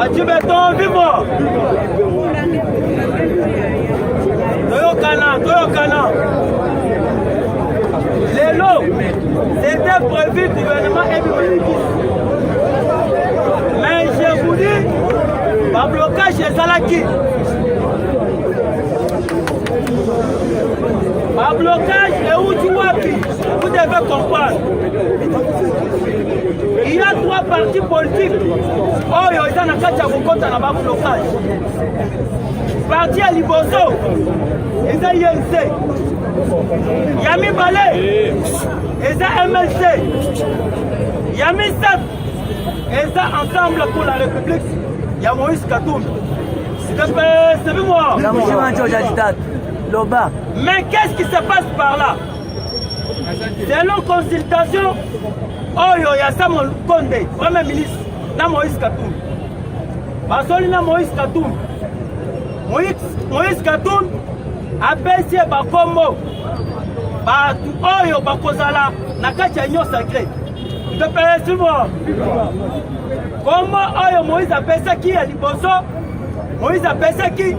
Bati Béton, vivant. Toyokana. Les lots, c'était prévu gouvernement et mais je vous dis, le blocage est Zalaki. Le blocage est où tu vois, vous devez comprendre. Il y a 3 partis politiques. Oh, il y a un blocage. Parti à Liboso, ils ont INC. Yami Balé, ils ont MLC. Yami Sep, ils ont Ensemble pour la République. Il y a Moïse Katoum. C'est moi. Mais qu'est-ce qui se passe par là? Selon consultation, oh, il y a Samuel Konde, Premier ministre, na Moïse Katoum. Basoli na Moïse Katoum. Moïse Katoum a baissé Bakombo. Oyo Bakozala, Nakacha Nyo Sacré. Je peux sur moi. Comment Oyo Moïse a baissé qui à Liboso? Moïse a baissé qui?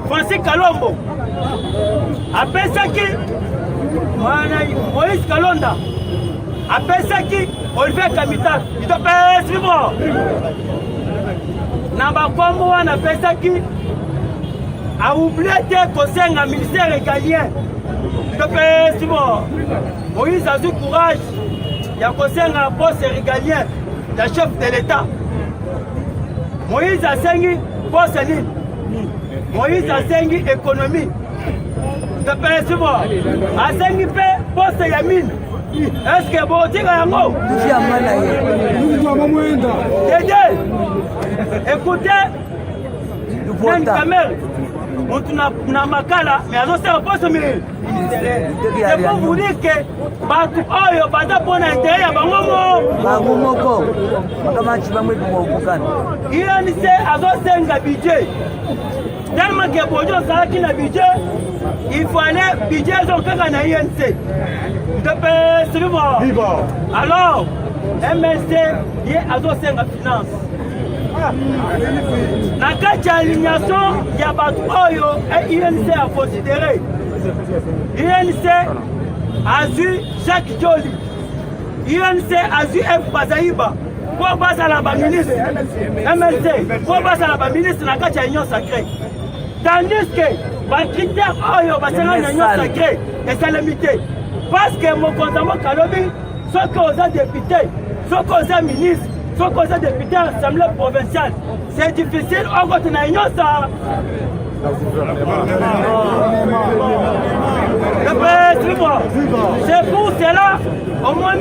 Francis Kalombo. A baissé qui? Moïse Kalonda. A baissé qui? Olivier Kamita. Je peux sur moi. Namba Kombo a baissé qui? A oublié que un ministère régalien. Je peux sur moi. Moïse a eu courage. Il y a un poste régalien, le chef de l'État. Moïse a signé poste libre. Moïse a signé économie. Je peux sur moi. A signé poste Yamine. Est-ce que vous dites un mot? Écoutez, une caméra. On a makala, mais alors c'est un poste ministériel. C'est pour vous dire que Oyo Bata pour l'intérieur, INC a un budget. Tellement que pour dire ça qui a un budget, il faut aller budget dans INC. Alors, MLC a un finance. La carte d'alignation, il y a pas Oyo et INC à considérer. INC a vu Jacques Joly. INC a vu F. Bazaïba. Pour passer à la ministre, MLC, pour passer à la ministre, la carte d'alignation sacrée. Tandis que les critères Oyo, l'union sacrée, et c'est limité. Parce que mon compte Kalobi, ceux qui ont député, ceux qui ont ministre, ceux qui ont député à l'Assemblée provinciale, c'est difficile, on continue à l'union ça. C'est pour cela, au moins,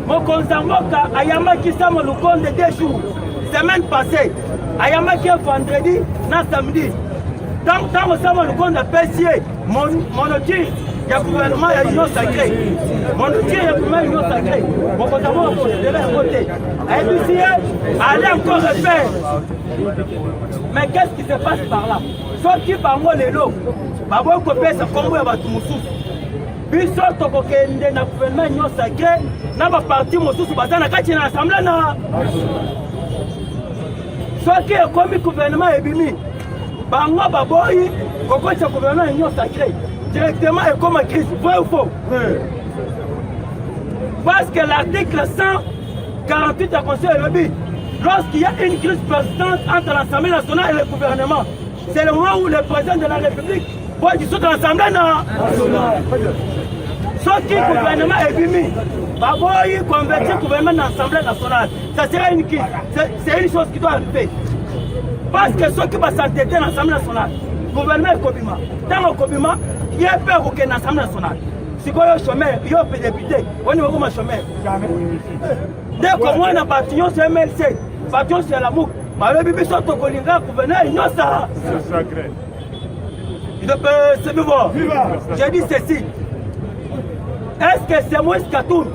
mon Konzamoka, Ayama qui s'est le compte de 2 jours, semaine passée, Ayama qui est vendredi, na samedi. Tant que ça, le compte de PCA, mon outil, il y a gouvernement et l'union sacrée. Mon outil, il y a gouvernement et l'union sacrée. Mon Konzamoka, on considère à côté. Allez encore refaire. Mais qu'est-ce qui se passe par là? Ceux qui parlent les lots, Babo Kopé, c'est comme vous, Batumusu. Puis, ceux qui ont été dans le gouvernement union sacrée, dans le parti Moussou, dans l'Assemblée. Ceux qui ont commis le gouvernement Ebimi, Bango Baboyi, Koko, c'est le gouvernement union sacrée. Directement, et comme une crise, vrai ou faux? Parce que l'article 148 de la Constitution est le but. Lorsqu'il y a une crise persistante entre l'Assemblée nationale et le gouvernement, c'est le moment où le président de la République peut dissoudre l'Assemblée nationale. Sauf que le gouvernement est bimi, Baboyi convertir le gouvernement dans l'Assemblée nationale. Ça serait une crise. C'est une chose qui doit arriver. Parce que ceux qui vont s'entêter dans l'Assemblée nationale, le gouvernement est Kobima. Dans le Kobima, il y a peur qu'il y ait dans l'Assemblée nationale. Si vous avez un chômeur, il y a un député, on est vraiment chômeur. Dès que moi, on a bâtillon sur MLC, bâtillon sur la MOUC, le bébé sont au Colinga pour venir, il y a ça. C'est sacré. C'est nouveau. J'ai dit ceci. Est-ce que c'est Moïse Katoum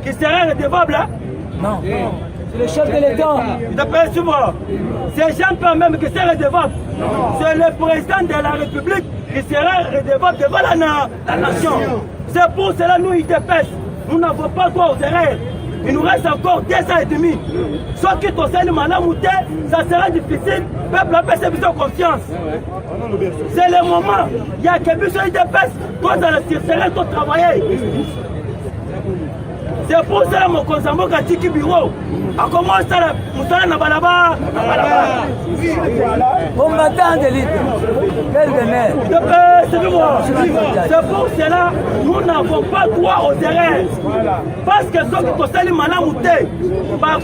qui serait redevable là? Non. C'est le chef de l'État. C'est Jean-Pierre même qui serait redevable. C'est le président de la République qui serait redevable devant la nation. C'est pour cela nous, IDPS, nous n'avons pas droit aux erreurs. Il nous reste encore 2 ans et demi. Soit qui t'enseigne madame ou ça sera difficile. Le peuple a passé besoin de confiance. C'est le moment. Il y a que besoin de pèse. Toi, dans le circuit, tu travailles. C'est pour ça que mon consambo a dit bureau. A commencé à Moussala Nabalaba. Combattant de l'île. C'est pour cela que nous n'avons pas droit aux erreurs. Parce que ceux qui sont allés malades moutés, la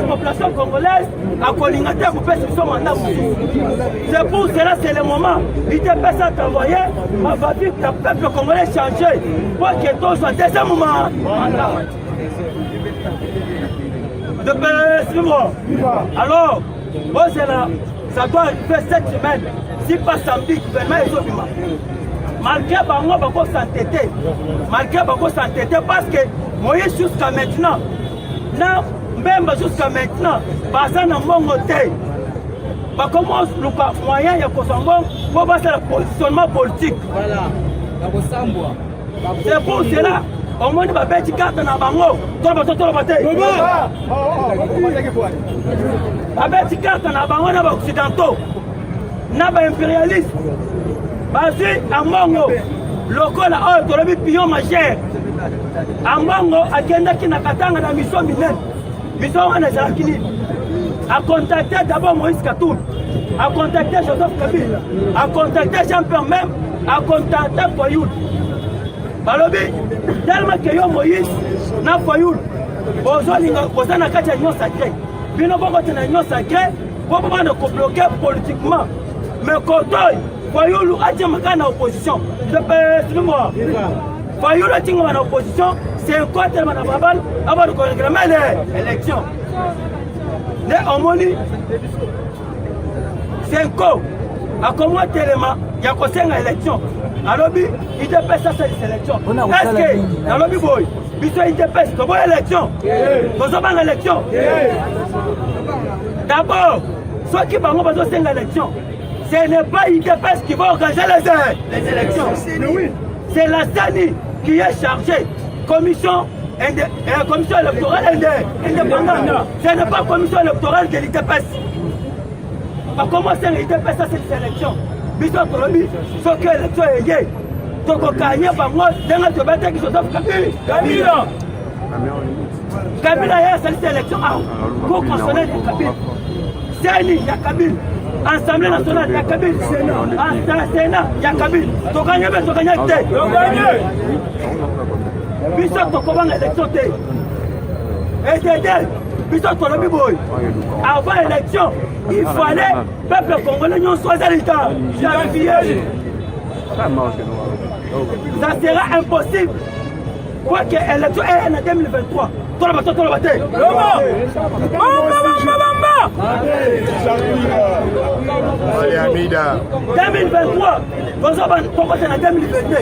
population congolaise a collignaté pour faire son mandat. C'est pour cela que c'est le moment. Il était passé à travailler, ma famille, le peuple congolais changé. Pour que tout soit deuxième moment. Alors, ça doit faire 7 semaines. Si pas samedi, vraiment, ils ont vivant. Malgré Bango, Bango s'entêter. Malgré Bango s'entêter parce que Moïse jusqu'à maintenant, même jusqu'à maintenant, basé dans mon côté, bah comment le moyen y a pour passer le positionnement politique. Voilà. C'est pour cela. Au moins, il va faire des cartes dans Bango. Tout le bataille. Il va faire des cartes dans Bango, dans les occidentaux. Dans les impérialistes. Basé à Mongo. Local à eux, tu as pion majeur. À Mongo, à Kenda qui n'a qu'à dans la mission mineure. Mission en Azalakini. A contacté d'abord Moïse Katoum. A contacté Joseph Kabila. A contacté Jean-Pierre même. A contacté Foyoul. Balobi, tellement que yo Moïse na Foyoul, bozo na kati ya union sacrée. Bino bongo tena union sacrée, pour pouvoir nous bloquer politiquement. Mais Kotoy, Foyoul a dit na opposition. Je peux moi. Foyoul a dit na opposition, c'est un côté de la babal avant de réclamer les élections. Les homonies, c'est un co. À comment tellement, il y a conseil à l'élection. Alors, il dépêche ça, c'est l'élection. Est-ce que, dans le boy, il dépêche, c'est une élection. Nous avons une élection. D'abord, ceux qui vont avoir une élection, ce n'est pas une dépêche qui va organiser les élections. C'est la CENI qui est chargée. Commission électorale indépendante. Ce n'est pas commission électorale de l'IDPS. On va commencer à l'IDPS à cette élection. Biso Tolobi, ce que l'élection est liée. Donc, on gagne par moi, dans la thématique qui se trouve Kabila. Kabila a cette élection pour consommer les Kabila. CENI, il y a Kabila. Assemblée nationale, il y a Kabila. Sénat, il y a Kabila. Tu gagnes, tu gagnes. Biso Tokobang l'élection. Et c'est Biso Tolobi Boy. Avant l'élection, il fallait que le peuple congolais nous soit l'État. Ça sera impossible. Quoi que l'élection est en 2023. Tout le bataille. 2023. Nous avons en 2022.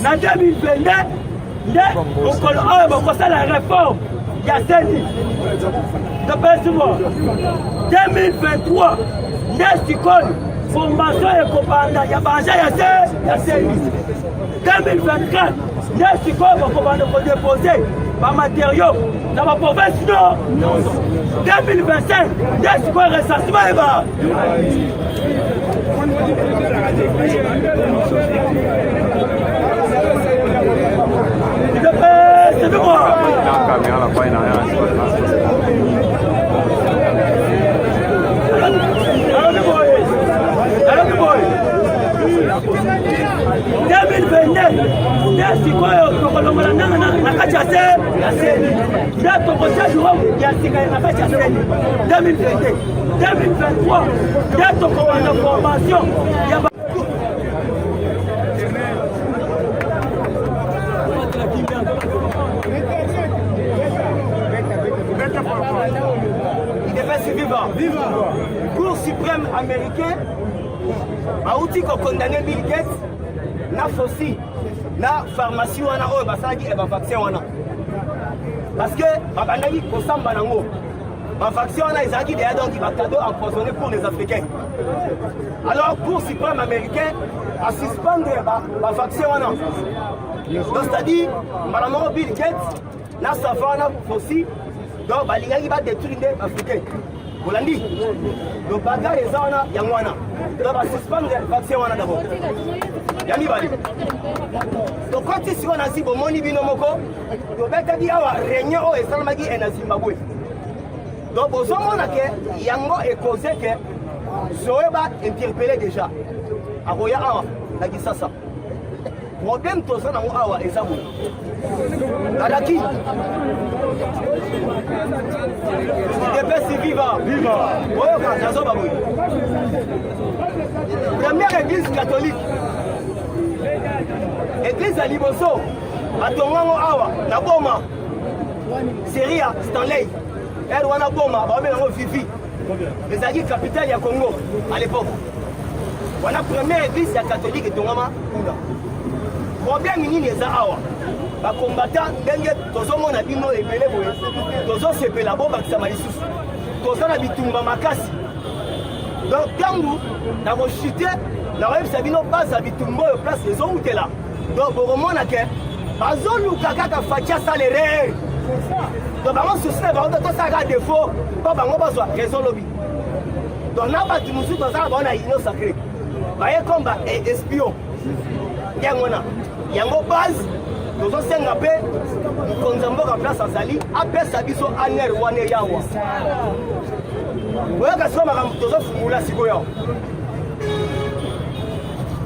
En 2022, on commence la réforme. Il y a 7 ans. 2023, formation et commandant, il y a Banja, il y a 7 2024, pour déposer par matériaux dans ma province nord. 2025, recensement et va. C'est de moi. 2023, formation. Il devait se vivre. Cour suprême américain a outil qu'on condamné Bill Gates, na fossi, na pharmacie wana oyo basalaki et vaccin wana. Parce que babandaki kosamba nango. Vaccin wana ezalaki déjà donc va cadeau empoisonné pour les Africains. Alors Cour suprême américain a suspendre vaccin wana. Donc c'est-à-dire madame Bill Gates na savana fosi donc balingaki badétruire nde africain olandi le bagarre eza wana yango wana donc basuspendre vaccin wana d'abord ya mibale tokoti sikoyo na nsi bomoni bino moko tobetaki awa réunion oyo esalamaki na Zimbabwe donc bozomona ke yango ekose ke zoye bainterpele déjà akoya awa na Kisasa problème toza nango awa eza boye alaki depesi viva oyoka nazoba boye première église catholique église ya liboso batongango awa na boma Seria Stanley elle wana boma baobenango Vivi ezalaki capitale ya Congo à l'époque wana première église ya catholique etongama kuna problème nini eza awa bakombata ndenge tozomona bino ebele boye tozosepela bobakisama lisusu toza na bitumba makasi donc ntango nakochute nakoyebisa bino base ya bitumba oyo place ezoutela donc bokomona ke bazoluka kaka facia salere donc bango susi na bango tosalaka défaut mpo bango bazwa raison lobi donc na bato mosusu tozala bango na union sacré baye comme ba espion yango wana yango base tozosenga mpe mokonzi ya mboka place azali apesa biso aner wana yawa oyoka sikoyo makambo tozofungula sikoyo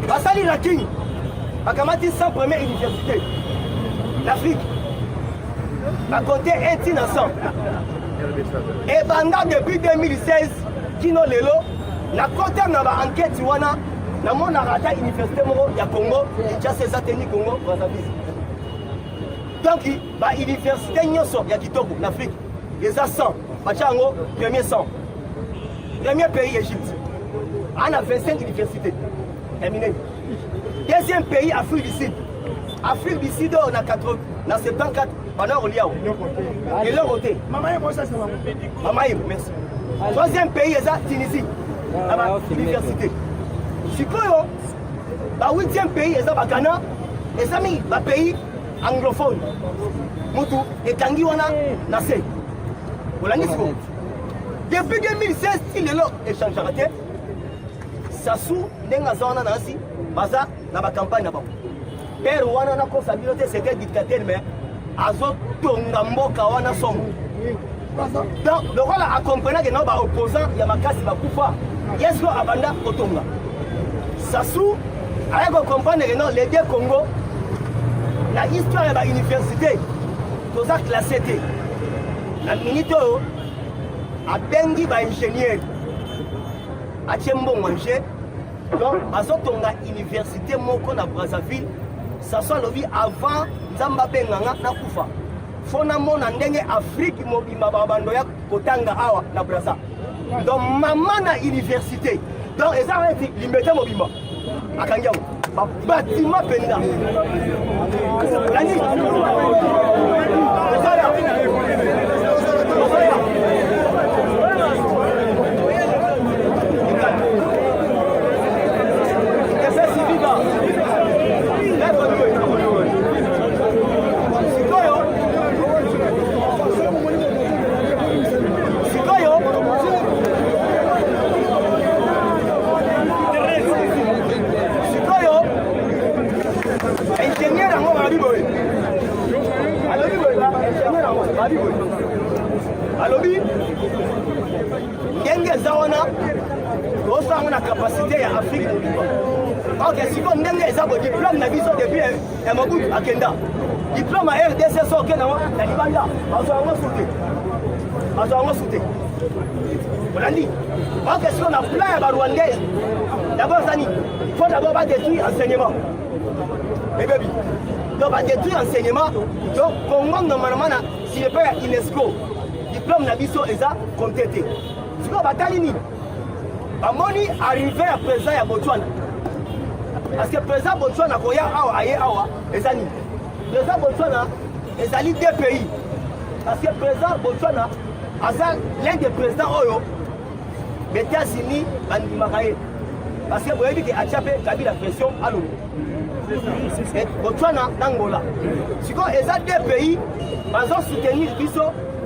basali na king bakamati 100 première université d'Afrique bakonte 1 tina 100 ebanda depuis 2016 kino lelo na kote na baenquête wana namonaka ata université moko ya Congo Kinshasa eza teni Congo Brazzaville donc bauniversité nyonso ya kitoko na Afrique eza 100 batia yango premier 100 premier pays Égypte ana 25 universités ya minene deuxième pays Afrique du Sud oyo na 74 bana oliao eloko te mamaye merci troisième pays eza Tunisie na bauniversité sikoyo ba 8e pays eza bakana ezami ba pays anglophone mutu etangi wana na se olangi siko depuis 2016 ti lelo echangeaka te sasu ndenge aza wana na nsi baza na bakampagne na bango pere wana nakosa bino te c'était dictateur mais azotonga mboka wana somo donc lokola akomprenake nao baopposant ya makasi bakufa yesko abanda kotonga sasu aye kokomprendre non les deux Congo na histoire ya bauniversité toza classé te na minute oyo abengi baingénieur atie mbongo nje donc bazotonga université moko na Brazzaville sasu alobi avant nzambe abenganga nakufa fo namona ndenge Afrique mobimba babando ya kotanga awa na Brazza donc mama na université donc eza wana limbete mobimba akangi yango babatima mpenza alobi ndenge eza wana tosango na capacité ya Afrique mobimba ok siko ndenge eza bo diplôme na biso depuis Mobutu akenda diplôme ya RDC so okenda na libanda bazwango sute olandi ok siko na plan ya barwandais d'abord zani faut d'abord badétruire enseignement bebebi donc badétruire enseignement donc Congo normalement na si le pas UNESCO diplôme na biso eza compté te siko batali nini bamoni arrivé à présent ya Botswana parce que présent Botswana koya awa aye awa eza nini présent Botswana ezali deux pays parce que présent Botswana aza l'un des présidents oyo États-Unis bandimaka ye parce que vous avez dit que Atchapé a mis la pression à l'eau. Botswana, Angola. Si vous avez deux pays, ils ont soutenu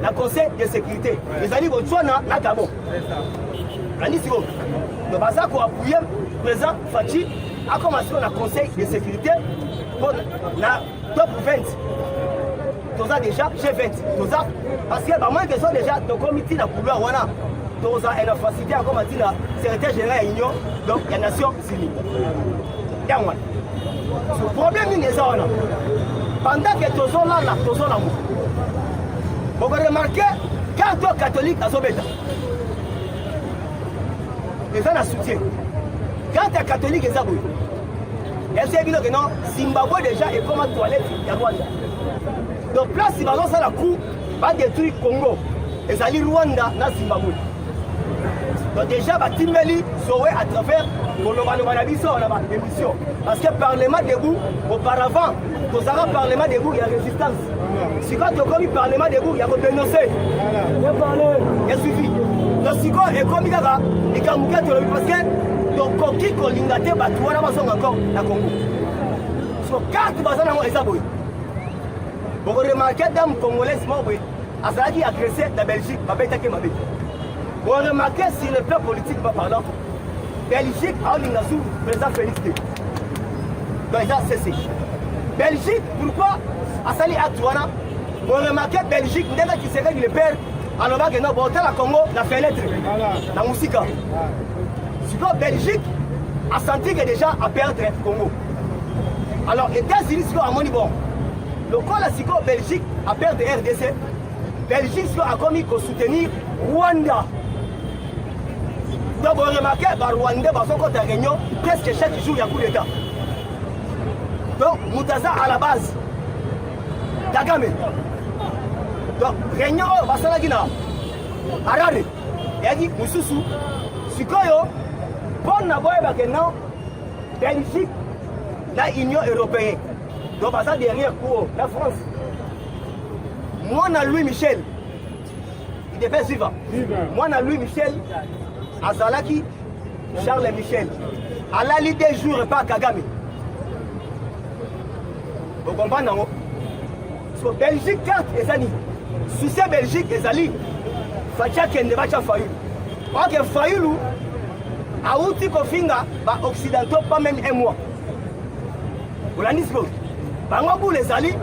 le Conseil de sécurité. Ils ont dit Botswana, na Gabon. Ils ont dit que nous avons appuyé le président Fachi à commencer le Conseil de sécurité pour la top 20. Nous avons déjà G20. Parce que moins que sont déjà dans le comité de la couloir, nous avons une facilité à commencer la secrétaire général de l'Union, donc la Nations Unies. Le problème est ça. Pendant que nous sommes là, nous sommes là. Vous remarquez, quand les catholiques sont bêta, ils ont un soutien. Quand les catholiques sont bêta, ils savent que non, Zimbabwe déjà est comme une toilette de Rwanda. Donc, place, si vous avez la coup, va détruire le Congo. Ils allaient Rwanda dans Zimbabwe. Donc, déjà, Timbeli, Zoé à travers l'émission. Parce que le Parlement debout, auparavant, nous avons le Parlement debout, il y a résistance. Si quand on a le Parlement debout, il y a dénoncé. Il y a suivi. Donc, si quand on est comme il y a parce que donc, qui qu'on l'a fait, on a encore la Congo. Donc, quand tu vas dans les abonnés, vous remarquez dans le Congolais, Azali a agressé la Belgique, vous remarquez sur le plan politique, parlant, Belgique a eu le président Félix T. Donc, il a cessé. Belgique, pourquoi Azali a Touana? Vous remarquez Belgique, dès qu'il serait le père, alors là, il a la Congo, la fenêtre, la musique. Si la Belgique a senti que déjà a perdu le Congo. Alors, les États-Unis, à mon niveau, le cas la Belgique a perdu RDC. Belgique a commis pour soutenir Rwanda. Donc, vous remarquez, Rwanda, dans son réunion, presque chaque jour, il y a un coup d'État. Donc, Moutaza à la base, Kagame. Donc, réunion, Basalagina, Harare, il a dit, Moussoussou, Sikoyo, bon, non, Belgique, la Union européenne. Donc, ça derrière pour la France. Moi, Louis Michel, il devait suivre. Moi, Louis Michel, Azalaki, Charles Michel. À la Ligue des jours, pas Kagame. Vous comprenez, non? Parce que Belgique, carte et Zani. Sous ces Belgique et Zali, Fatia Kende va Fayou. Or que Fayou, à outil Kofinga, occidentaux, pas même un mois. Vous l'avez dit, pour les alliés,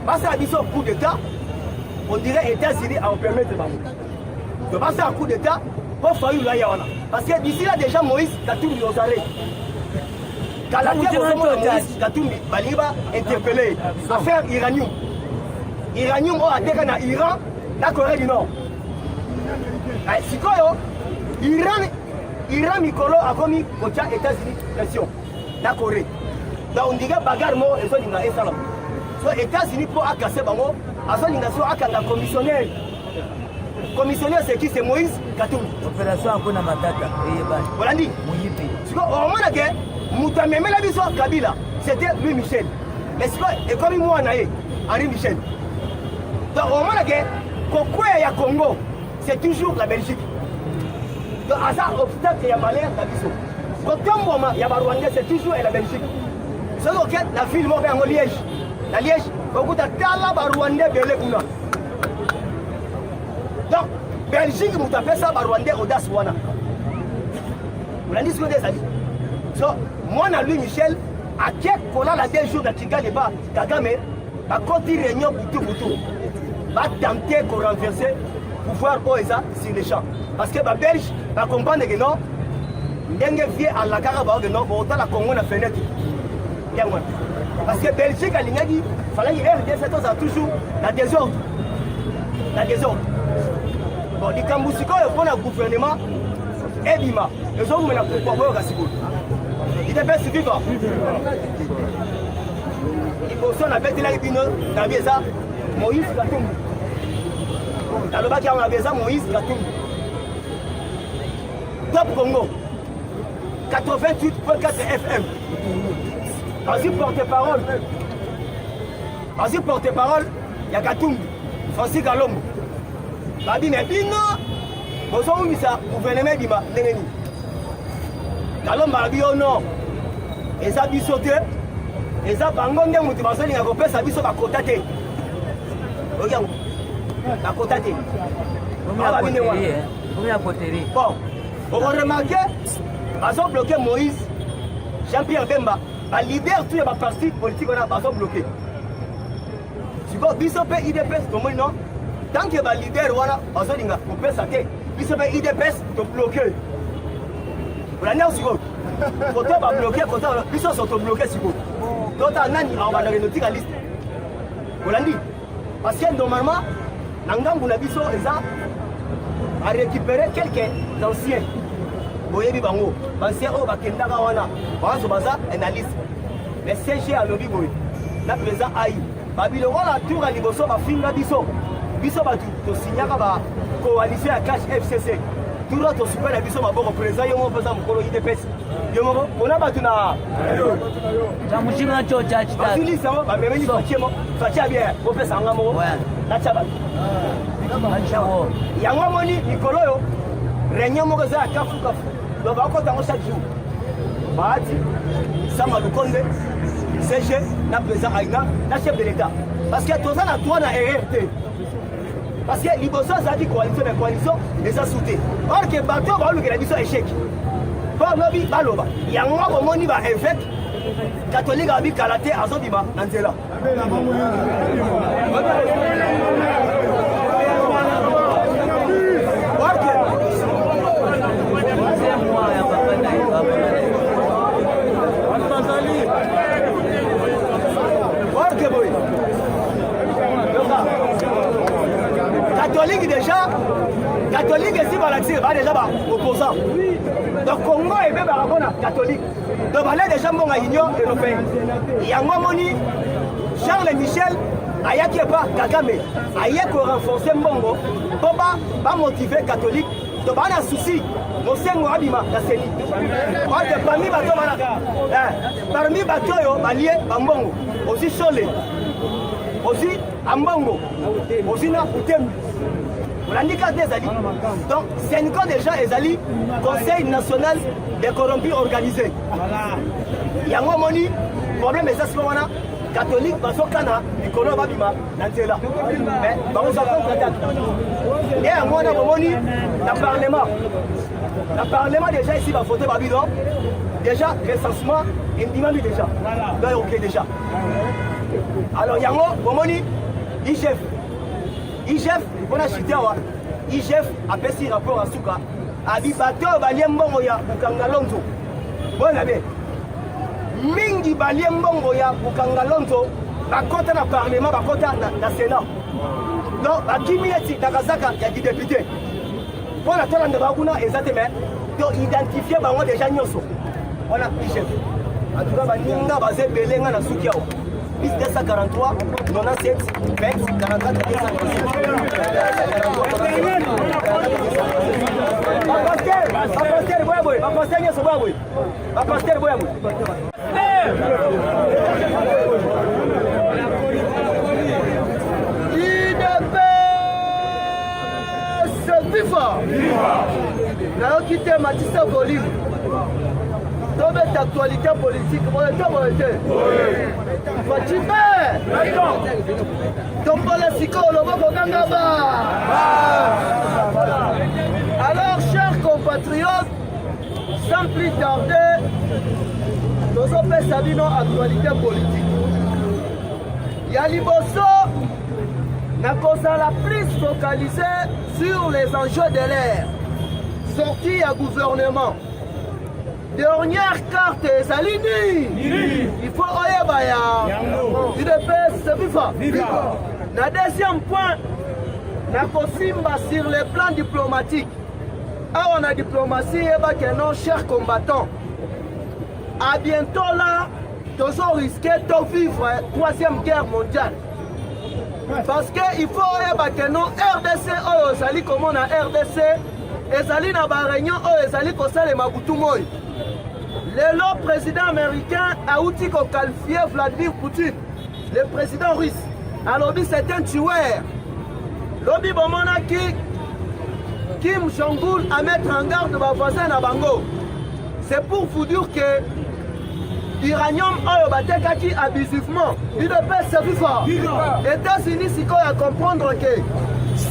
passer à 10 coup d'État, on dirait États-Unis à en permettre de passer un coup d'État pour faire une laïa. Parce que d'ici là, déjà, Moïse, Katoumbi aux arrêts. Quand la terre au Moïse, Katoumbi, Baliba, interpellé, affaire iranium. Iranium, on a attaqué dans l'Iran, la Corée du Nord. Si quoi, Iran, Mikolo a commis aux États-Unis, pression, la Corée. Donc on dirait bagarre mort et ça il a ça là. Soit États-Unis pour casser bango, à son nation à la commissionnaire. Commissionnaire c'est qui? C'est Moïse Katumbi. Opération Akuna Matata. Voilà dit. Moyipi. Tu vois au moins que Moutameme la biso Kabila, c'était Louis Michel. Mais c'est quoi et comme moi naé Henri Michel. Donc au moins que pourquoi il y a Congo, c'est toujours la Belgique. Donc à ça obstacle il y a malheur la biso. Quand moment il y a Rwanda c'est toujours la Belgique. C'est ok, la ville m'a fait en Liège. La Liège, beaucoup de Kala Rwandais belé kuna. Donc, Belgique, vous appelez ça Rwandais audace wana. Vous l'avez dit ce que vous avez dit. Donc, moi, Louis Michel, à quel point la 2 jours de Kigali, Kagame, va continuer réunion pour tout. Va tenter de renverser le pouvoir OESA sur les champs. Parce que les Belges va comprendre que non, Ndenge vie à la Carabao que non, autant la Congo na fenêtre. Parce que Belgique a dit, il fallait que RDC a toujours la désordre. La désordre. Bon, les Kambousiko, ils font le gouvernement, et Bima. Ils ont mis la pourquoi au Gassigo. Il devait suivre. Il faut son avec la épine, la Biesa, Moïse Katumbi. Dans le bac, il y a la Biesa, Moïse Katumbi. Top Congo. 88.4 FM. Vas-y, porte-parole. Vas-y, porte-parole. Il y a Katumbi. Francis Galombo. Babi, mais Bino. Vous avez mis ça. Gouvernement Bima. kalomba bio non eza biso te eza bango nde moto bazolinga kopesa biso bakota te oyango bakota te bon okoremarke bazobloke Moïse Jean-Pierre Bemba balider tout ya baparti politique wana bazobloke siko biso mpe IDPS tomoni non tant que balider wana bazolinga kopesa te biso mpe IDPS tobloke olanda siko koto babloke koto biso so tobloke siko tota nani abandaka notika liste olandi parce que normalement na ngambu na biso eza à récupérer quelques anciens boyebi bango bancien oyo bakendaka wana bazo baza analyse mais CG alobi boye na président ai babiloko na tour ya liboso bafinga biso bato tosignaka bacoalition ya cash FCC turo tosupela biso maboko président yo moko mpoza mokolo IDPS yo moko mpona bato na basilisa bamemeli faci ya bien kopesa nga moko natya bato yango moni likolo oyo réunion moko eza ya kafukafu donc bakota yango chaque jour baati Sama Lukonde CG na président Aïna na chef de l'État parce que toza na droit na RRT parce que liboso azalaki coalition mais coalition eza soute or que bato balukela biso échec po lobi baloba yango bomoni ba évêque catholique abikala te azobima na nzela catholique esi balaxir ba déjà ba opposant donc Congo ebe bakona catholique donc bale déjà mbonga union européenne yango moni Charles Michel ayaki epa Kagame aye ko renforcer mbongo po ba motiver catholique donc bana souci mosengo abima na seni ote parmi bato bana parmi bato yo balie bambongo aussi Chole aussi ambongo aussi na Utembi l'handicap des alliés. Donc, c'est une cause déjà des alliés, Conseil national des corrompus organisés. Il y a un moni, problème est ça, catholique, parce que Kana, les colons Babima, Nantela. Mais, nous avons l'attaque. Et à moi, on a moni, le Parlement. Le Parlement, déjà, ici, va voter Babylon. Déjà, recensement, intimement déjà. Donc, ok, déjà. Alors, il y a un moni, IGF. IGF, on a chuté wa IGF a pesi rapport à Souka abibato balie mbongo ya Bukangalonzo bona be mingi balie mbongo ya Bukangalonzo bakota na parlement bakota na Sénat donc bakimiyeti takazaka ya député bona tola ndeba kuna exactement to identifier bango déjà nyoso on a IGF en tout cas baninga bazé belenga na Souki awa 243 97 20 44 quitté Matissa Bolivie. D'actualité politique, alors, chers compatriotes, sans plus tarder, nous avons fait sa vie dans l'actualité politique. Yaliboso n'a causé la plus focalisée sur les enjeux de l'ère. Sortie à gouvernement. Dernière carte Salini. Il faut oyebaya. Il est viva. Le deuxième point, na kosimba sur le plan diplomatique. Ah, on a diplomatie et que non, chers combattants. À bientôt là, nous allons risquer de vivre la troisième guerre mondiale. Parce qu'il faut que non, RDC, oh, Zali comme on a RDC, et Zali na ba réunion, oh, Zali comme ça les Mabutumoy. Le président américain a outil qu'on qualifié Vladimir Poutine, le président russe. Alors, c'est un tueur. Lobby Bomona Kim Jong-un à mettre en garde ma voisin à Bango. c'est pour vous dire que l'uranium oyo batekaki abusivement UDPS viva. États-Unis sikoyo à comprendre que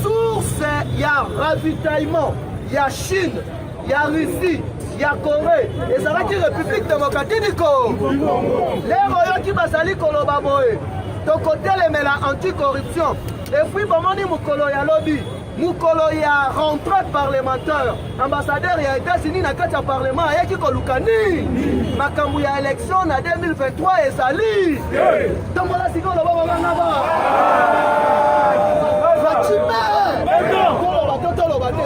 source ya ravitaillement ya Chine, ya Russie, ya Corée, ezalaki République démocratique du Congo. Lero yoki bazali koloba boye tokotelemela anticorruption et puis bomoni mukolo ya lobby mukolo ya rentrée parlementaire ambassadeur ya États-Unis na kati ya parlement ayaki kolukani makambo ya élection na 2023 ezali tombola sikoyo loba bana ba Fatima koloba totolo bate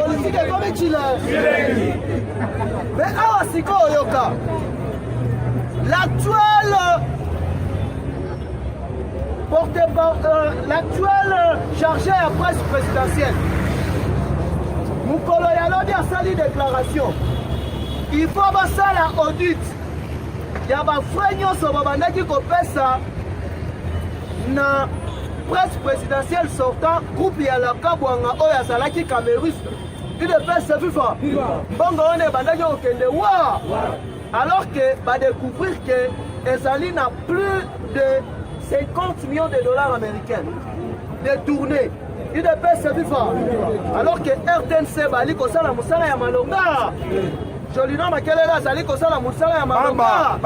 politique est comme Chile mais awa sikoyo yoka l'actuel chargé à presse présidentielle mukolo ya lobby asali déclaration il faut basala audit ya bafrais nyonso babandaki kopesa na presse présidentielle sortant groupe ya lakabwanga oyo azalaki camériste UDPS viva bongo on ebandaki kokende wa alors que découvrir que ezali na plus de 50 millions de dollars américains détournés. UDPS viva alors que RTNC bali kosala musala ya malonga Jolino Makelela azali kosala musala ya malonga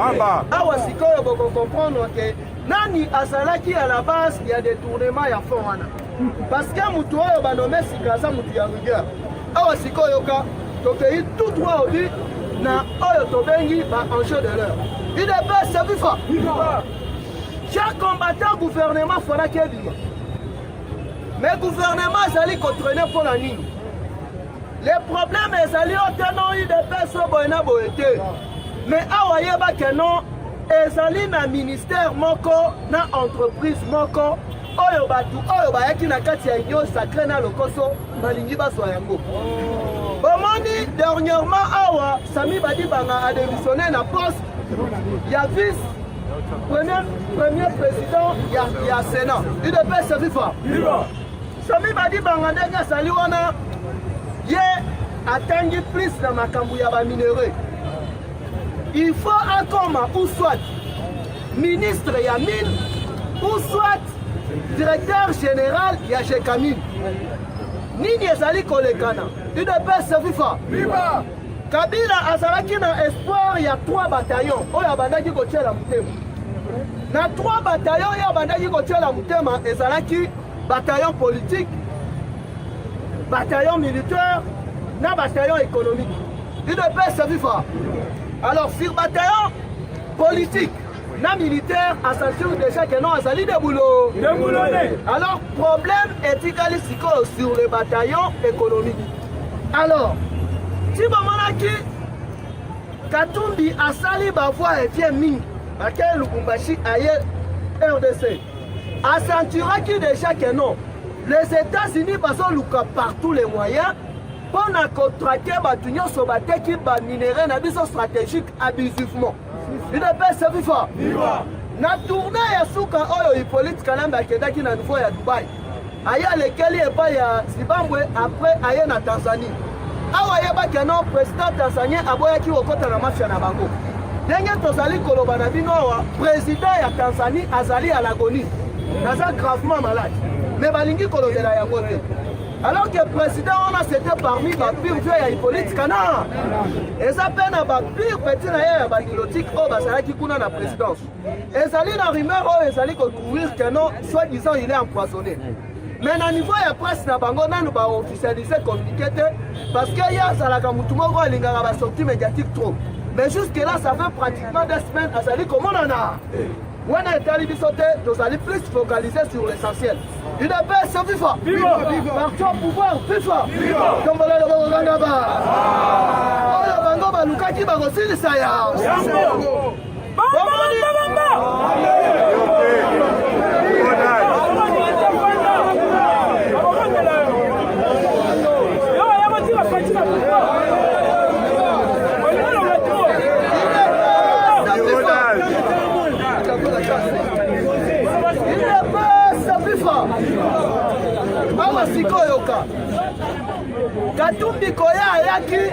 awa sikoyo boko comprendre que nani azalaki à la base ya détournement ya fonds wana parce que mutu oyo banome sikaza mutu ya rigueur awa sikoyo ka tokei tout droit au but na oyo tobengi ba enjeu de l'heure UDPS viva chaque combattant gouvernement fera qu'il vive mais gouvernement ezali kotraîner pour la ligne les problèmes ezali oteno UDPS boyena boyete mais awa yeba que non ezali na ministère moko na entreprise moko oyo batu oyo bayaki na kati ya union sacré na lokoso balingi baswa yango bomoni dernièrement awa Sami Badibanga a démissionné na poste ya vice premier président ya Sénat UDPS viva Sami Badibanga ndenge asali wana ye atangi plus na makambo ya baminere il faut akoma ou soit ministre ya mine ou soit directeur général ya Jekamine nini ezali kolekana UDPS viva Kabila azalaki na espoir ya 3 bataillons oyo abandaki kotiela mutema na 3 bataillons oyo abandaki kotiela mutema ezalaki bataillon politique bataillon militaire na bataillon économique UDPS viva alors sur bataillon politique na militaire assure déjà que non azali de boulot alors problème etikali sikoyo sur le bataillon économique alors si bamonaki Katumbi asali bavoie evie mingi bakei Lubumbashi aye RDC accentueraki déjà que non les États-Unis bazoluka par tous les moyens pour contraquer batu nyonso bateki baminere na biso stratégique abusivement UDPS viva na tournée ya suka oyo Hippolyte Kalamba akendaki na niveau ya Dubaï aye alekeli epai ya Zimbabwe après aye na Tanzanie awa yebaki non président tanzanien aboyaki kokota na mafia na bango ndenge tozali koloba na bino awa président ya Tanzanie azali à l'agonie naza gravement malade mais balingi kolobela yango te alors que président on a c'était parmi ba pire vieux ya Hippolyte Kana eza pena ba pire petit na ya bandilotique o bazalaki kuna na présidence ezali na rumeur o ezali courir que non soi-disant il est empoisonné mais na niveau ya presse na bango nanu ba officialiser communiqué parce que ya zalaka mutu moko alingaka ba sortie médiatique trop mais jusque là ça fait pratiquement 2 semaines azali komonana wana etali biso te tozali plus focalisé sur l'essentiel UDPS viva parti au pouvoir viva tombolelo bokokanga ba oyo bango balukaki bakosilisa ya Katumbi Koya ayaki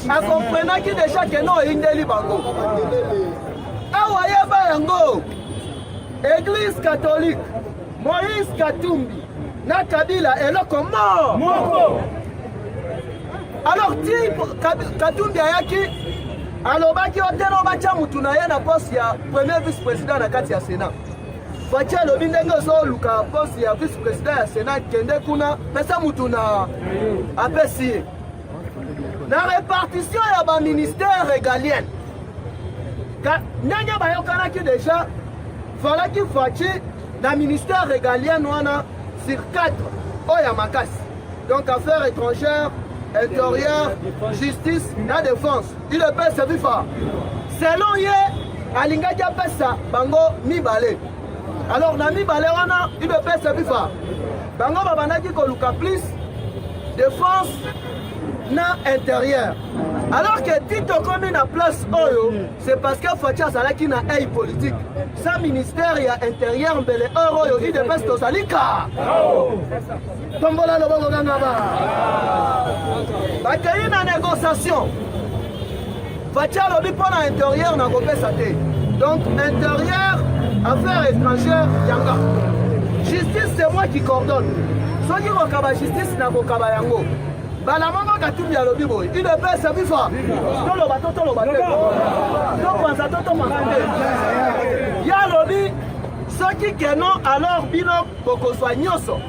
akomprenaki déjà que non indeli bango. Awa yeba yango Église catholique Moïse Katumbi na Kabila eloko mort. Alors Katumbi ayaki alobaki oteno bacha mutu na ye na poste ya premier vice-président na kati ya Sénat. Fatia alobi ndenge ozoluka poste ya vice-président ya Sénat kende kuna pesa mutu na apesi ye. Na répartition ya ba ministère régalien. Ndenge bayokanaki déjà falaki Fatia na ministère régalien wana sur 4 oya makasi. Donc affaires étrangères, intérieur, justice, la défense. Il ne peut se vivre. Selon ye, alingaki apesa bango mibale. Alors na mibale wana, il ne peut se vivre. Bango babandaki koluka plus défense na intérieur. Alors que Tito comme na place oyo, c'est parce que Fatia salaki na aide politique. Sa ministère ya intérieur mbele oyo, il ne peut se salika. Tombola le bongo gangaba. Bakayi na négociation. Fatia lobi pour l'intérieur na kopesa te. Donc intérieur, affaires étrangères, yanga. Justice c'est moi qui coordonne. Soki kokaba justice na kokaba yango. Bala mama Katumbi alobi boy. Il ne peut se vivre. Tolo bato tolo bato. Donc on s'attend toto makande. Ya lobi soki que non alors bino bokoswa nyoso.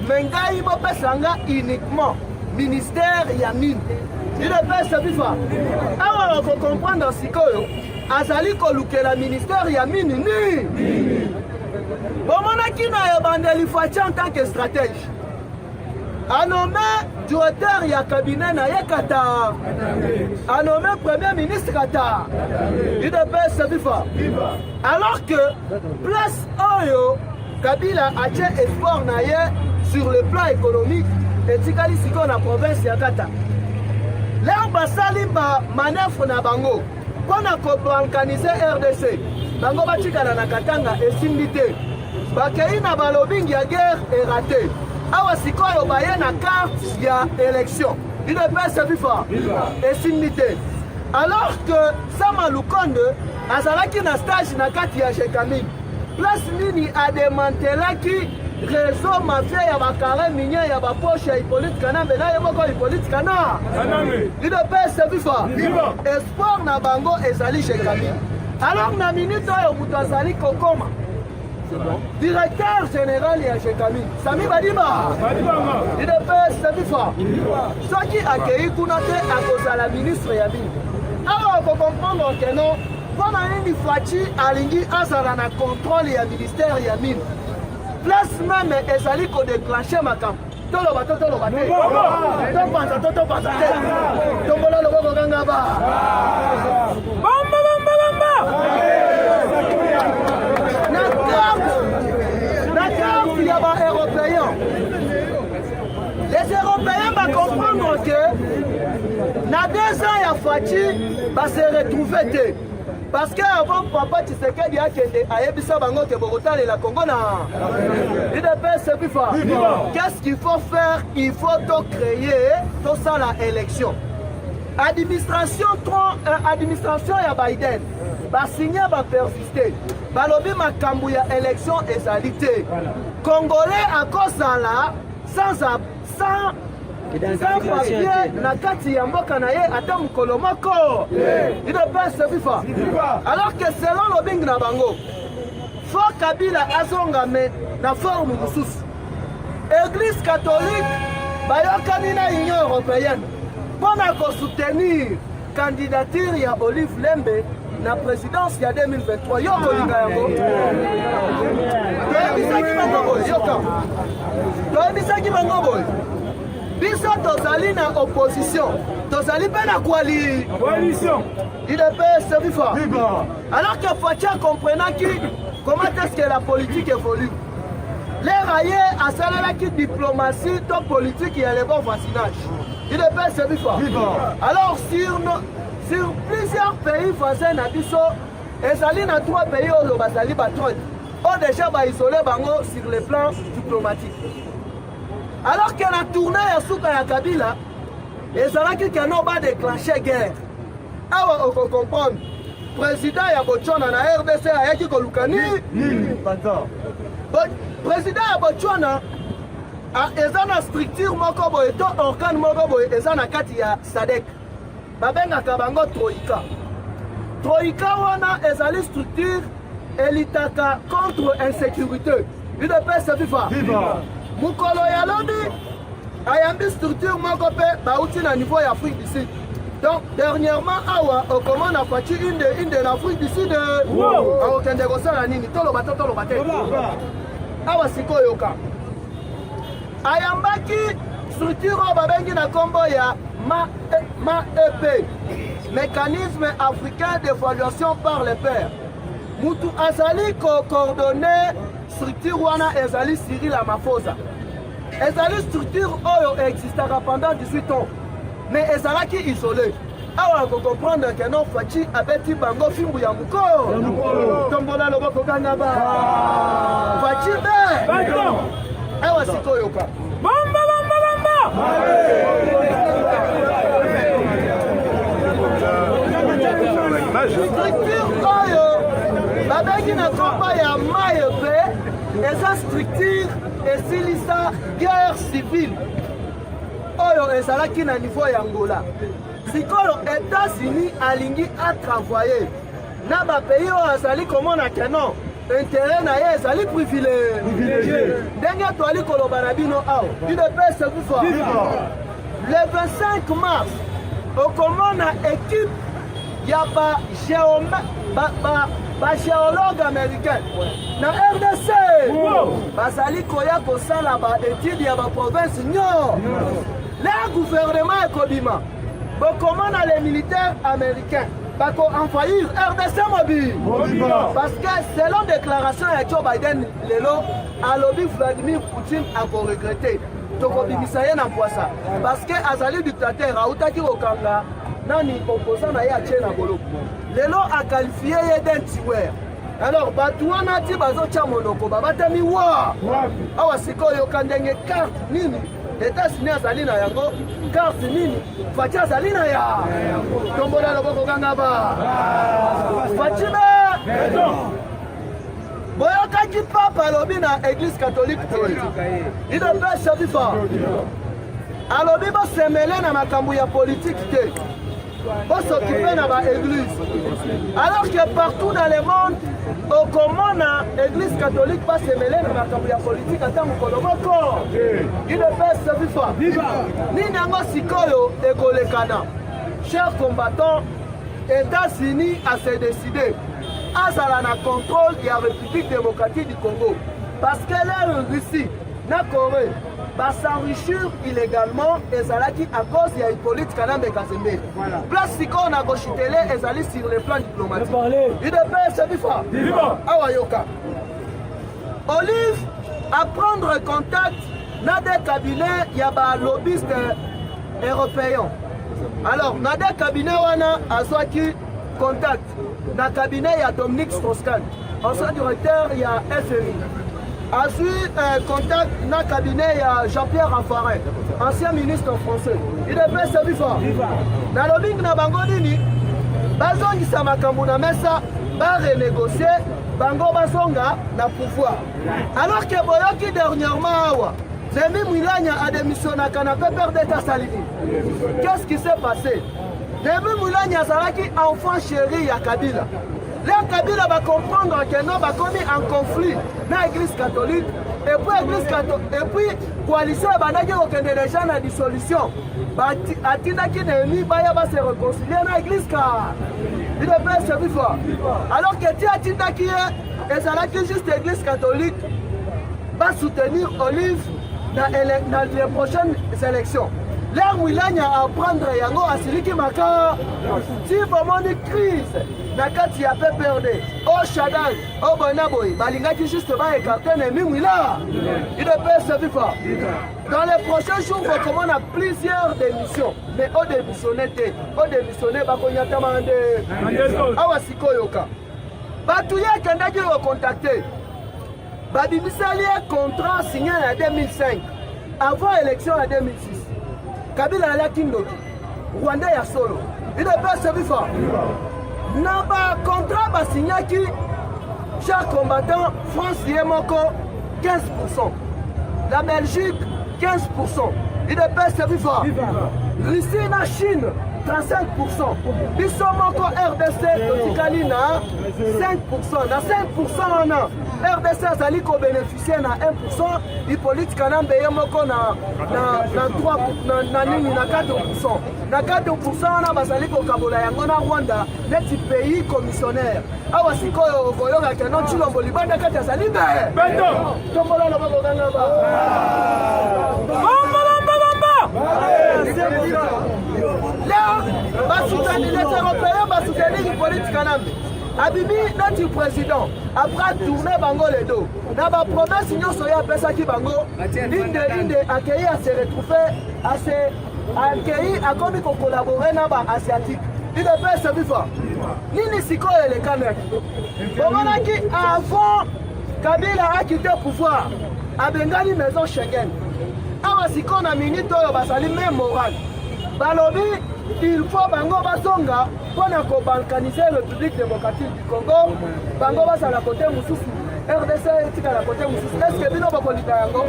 Mengai bopesanga uniquement ministère ya mine. Il ne peut se vivre. Alors il faut comprendre sikoyo azali kolukela ministère ya mine ni. Bomonaki na yo bandeli Fatia en tant que stratège. A nommé directeur ya cabinet na ye Qatar. A nommé premier ministre Qatar. Il ne peut se vivre. Alors que place Oyo Kabila a tient espoir na ye sur le plan économique et tikali siko na province ya Qatar. Leur basali ba manœuvre na bango pona ko organiser RDC. Bango batikala na Katanga esimite. Bakei na balobing ya guerre est raté. Awa sikoyo baye na carte ya élection. Il ne peut se vivre. Esimite. Alors que Sama Lukonde azalaki na stage na kati ya Shekami. Place nini a démantelaki réseau mafia ya bakare minier ya bapoche ya Hippolyte Kanambe na yeboko Hippolyte Kana. Il ne peut se vivre. Espoir na bango ezali Shekami. Alors na minute oyo mutu azali kokoma. Directeur général ya Shekami Sami Badima. Il ne peut se vivre. Ce qui accueilli Kounate à cause de la ministre Yabi. Alors il faut comprendre que non. Pendant une Fati alingi azara na contrôle ya ministère ya mine. Place même ezali ko déclencher makam. Tolo bato. Toto panza. Tombola lo boko gangaba. Bamba. Il y a des Européens. Les Européens vont comprendre que dans 2 ans, il y a Fati va se retrouver. Parce qu'avant, Papa Tshisekedi a été à Ebissa Bango que Bogota et la Congo. Il ne peut se vivre. Qu'est-ce qu'il faut faire? Il faut créer tout ça l'élection. Administration ya Biden va signer, va persister. Balobi makambu ya élection égalité. Congolais à cause de là, sans papier, na kati ya mboka na ye ata mukolo moko. Il ne peut se vivre. Alors que selon le bing na bango, faut Kabila azonga me na forme mususu. Église catholique bayokani na Union européenne pour soutenir la candidature ya Olive Lembe na présidence ya 2023. Yoko linga yango. Toyebisaki bango boy. Biso tozali na opposition. Tozali pe na coalition. Il ne peut se vivre. Alors que Fatia comprenant comment est-ce que la politique évolue. Les raillés à celle-là qui diplomatie, top politique, il y a les bons voisinages. Il ne peut se vivre. Alors sur plusieurs pays voisins d'Abisso, et ça dans 3 pays où le Basali Batron, ont déjà isolé Bango sur le plan diplomatique. Alors que la tournée à Souka et Kabila, ezalaki keno badéclenche guerre awa okocomprendre président ya botswana na RDC ayaki koluka nini président ya botswana eza na structure moko boye to organe moko boye eza na kati ya sadek babengaka bango troïka wana ezali structure elitaka contre insécurité UDPS viva mukolo ya lobi ayambi structure moko mpe bauti na niveau ya Afrique du Sud. Donc dernièrement awa okomona faci inde na Afrique du Sud akokende kosala nini toloba te awa sikoyo ka ayambaki structure oyo babengi na nkombo ya MAEP, mécanisme africain d'évaluation par les pairs. Mutu azali coordonné structure wana ezali Cyril Ramaphosa. Ezali structure oyo existera pendant 18 ans, mais ezalaki isolé. Awa ko comprendre que non faci abeti bango fimbu ya mukolo. Tombola loboko kanga ba. Faci be. Awa sikoyo ka. Bamba. Structure oyo babengi na komba ya MAEP eza structure esilisa guerre civile oyo ezalaki na niveau ya Angola. Sikoyo États-Unis alingi atravailler na bapays oyo azali komona ke non intérêt na ye ezali privilégié ndenge toali koloba na bino awa UDPS kufa le 25 mars okomona équipe ya bagéologue américain na RDC bazali koya kosala baétude ya baprovince nyonso le gouvernement ekobima bokomona les militaires américains bako envahir RDC mobile parce que selon déclaration ya Joe Biden lelo alobi Vladimir Poutine akoregrete tokobimisa ye na poisa parce que azali dictateur autaki kokanga nani opposant na ye atie na boloko lelo akalifie ye d'antiware. Alors bato wana ti bazotya monoko babatami wa awa sikoyo yoka ndenge carte nini États-Unis azali na yango carte nini faci azali na ya tombola loboko kanga ba faci be boyokaki papa alobi na église catholique UDPS bifa alobi bosemele na makambo ya politique te s'occuper dans l'église. Alors que partout dans le monde, au commandant l'église catholique pas se mêler dans la politique à tant que il ne peut se vivre. Ni n'ango sikoyo ekolekana. Chers combattants, États-Unis a se décidé à la contrôle de la République démocratique du Congo. Parce que là, Russie, la Corée, va s'enrichir illégalement et Zalaki à cause de la politique Kanambe Kazembe. Place si on a gauche télé et Zali sur le plan diplomatique. Il devait se vivre. Awayoka. Olive à prendre contact dans des cabinets, il y a des lobbyistes européens. Alors, dans des cabinets, on a Azwaki contact. Dans le cabinet, il y a Dominique Strauss-Kahn. Ancien directeur, il y a FMI. Ensuite, contact dans le cabinet, il y a Jean-Pierre Raffarin, ancien ministre français. Il devait se vivre. Dans le lobbying, na bangonini, bazongi sa makambo na mesa, ba renégocier, bango bazonga na pouvoir. Alors que boyoki dernièrement awa, Zemi Moulania a démissionné à Canapé père d'État Salini. Qu'est-ce qui s'est passé? Zemi Moulania Zalaki enfant chéri à Kabila. Les Kabila va comprendre que nous va commis en conflit dans l'église catholique et puis l'église catholique et puis coalition va n'avoir déjà la dissolution. Atina qui n'est ni va se réconcilier dans l'église car il devait se vivre. Alors que Atina qui est et ça là que juste l'église catholique va soutenir Olive dans les prochaines élections. L'air où il a à prendre Yango à Siliki Maka, si vraiment une crise, Nakati a fait perdre, au Shaddai, au Bonaboy, Balingaki juste va écarter les Mimila. Il ne peut se vivre. Dans les prochains jours, on a plusieurs démissions, mais au démissionné, Bakonyataman de Awasikoyoka. Batouya Kandaki va contacter. Babibisali un contrat signé en 2005, avant l'élection en 2006. Kabila alaki ndoki Rwanda ya solo UDPS viva na ba contrat basignaki chaque combattant France ye moko 15%, la Belgique 15%, UDPS viva Russie na Chine 35%, biso moko RDC totikali na 5%, na 5% wana RDC azali ko bénéficier na 1%, Hippolyte Kanambe ye moko na 3 na nini na 4%. Na 4% wana bazali ko kabola yango na Rwanda neti pays commissionnaire. Awa sikoyo koyoka keno Chilombo libanda kati azali be. Beto. Tombola na bako kanga ba. Là, les Européens va soutenir Hippolyte Kanambe. Abimi notre président après tourner bango les dos. Na ba promesse nyonso ya pesa ki bango. Inde accueillir à se retrouver à se accueillir à comme collaborer na ba asiatique. Il ne peut se vivre. Nini siko le Kanaki. Bomana ki avant Kabila a quitté le pouvoir. A Bengali maison Schengen. Awa siko na minute oyo basali même moral. Balobi il faut bango basonga pour balkaniser la République démocratique du Congo. Bango basa la côté mususu. RDC etika la côté mususu. Est-ce que bino bakolita yango?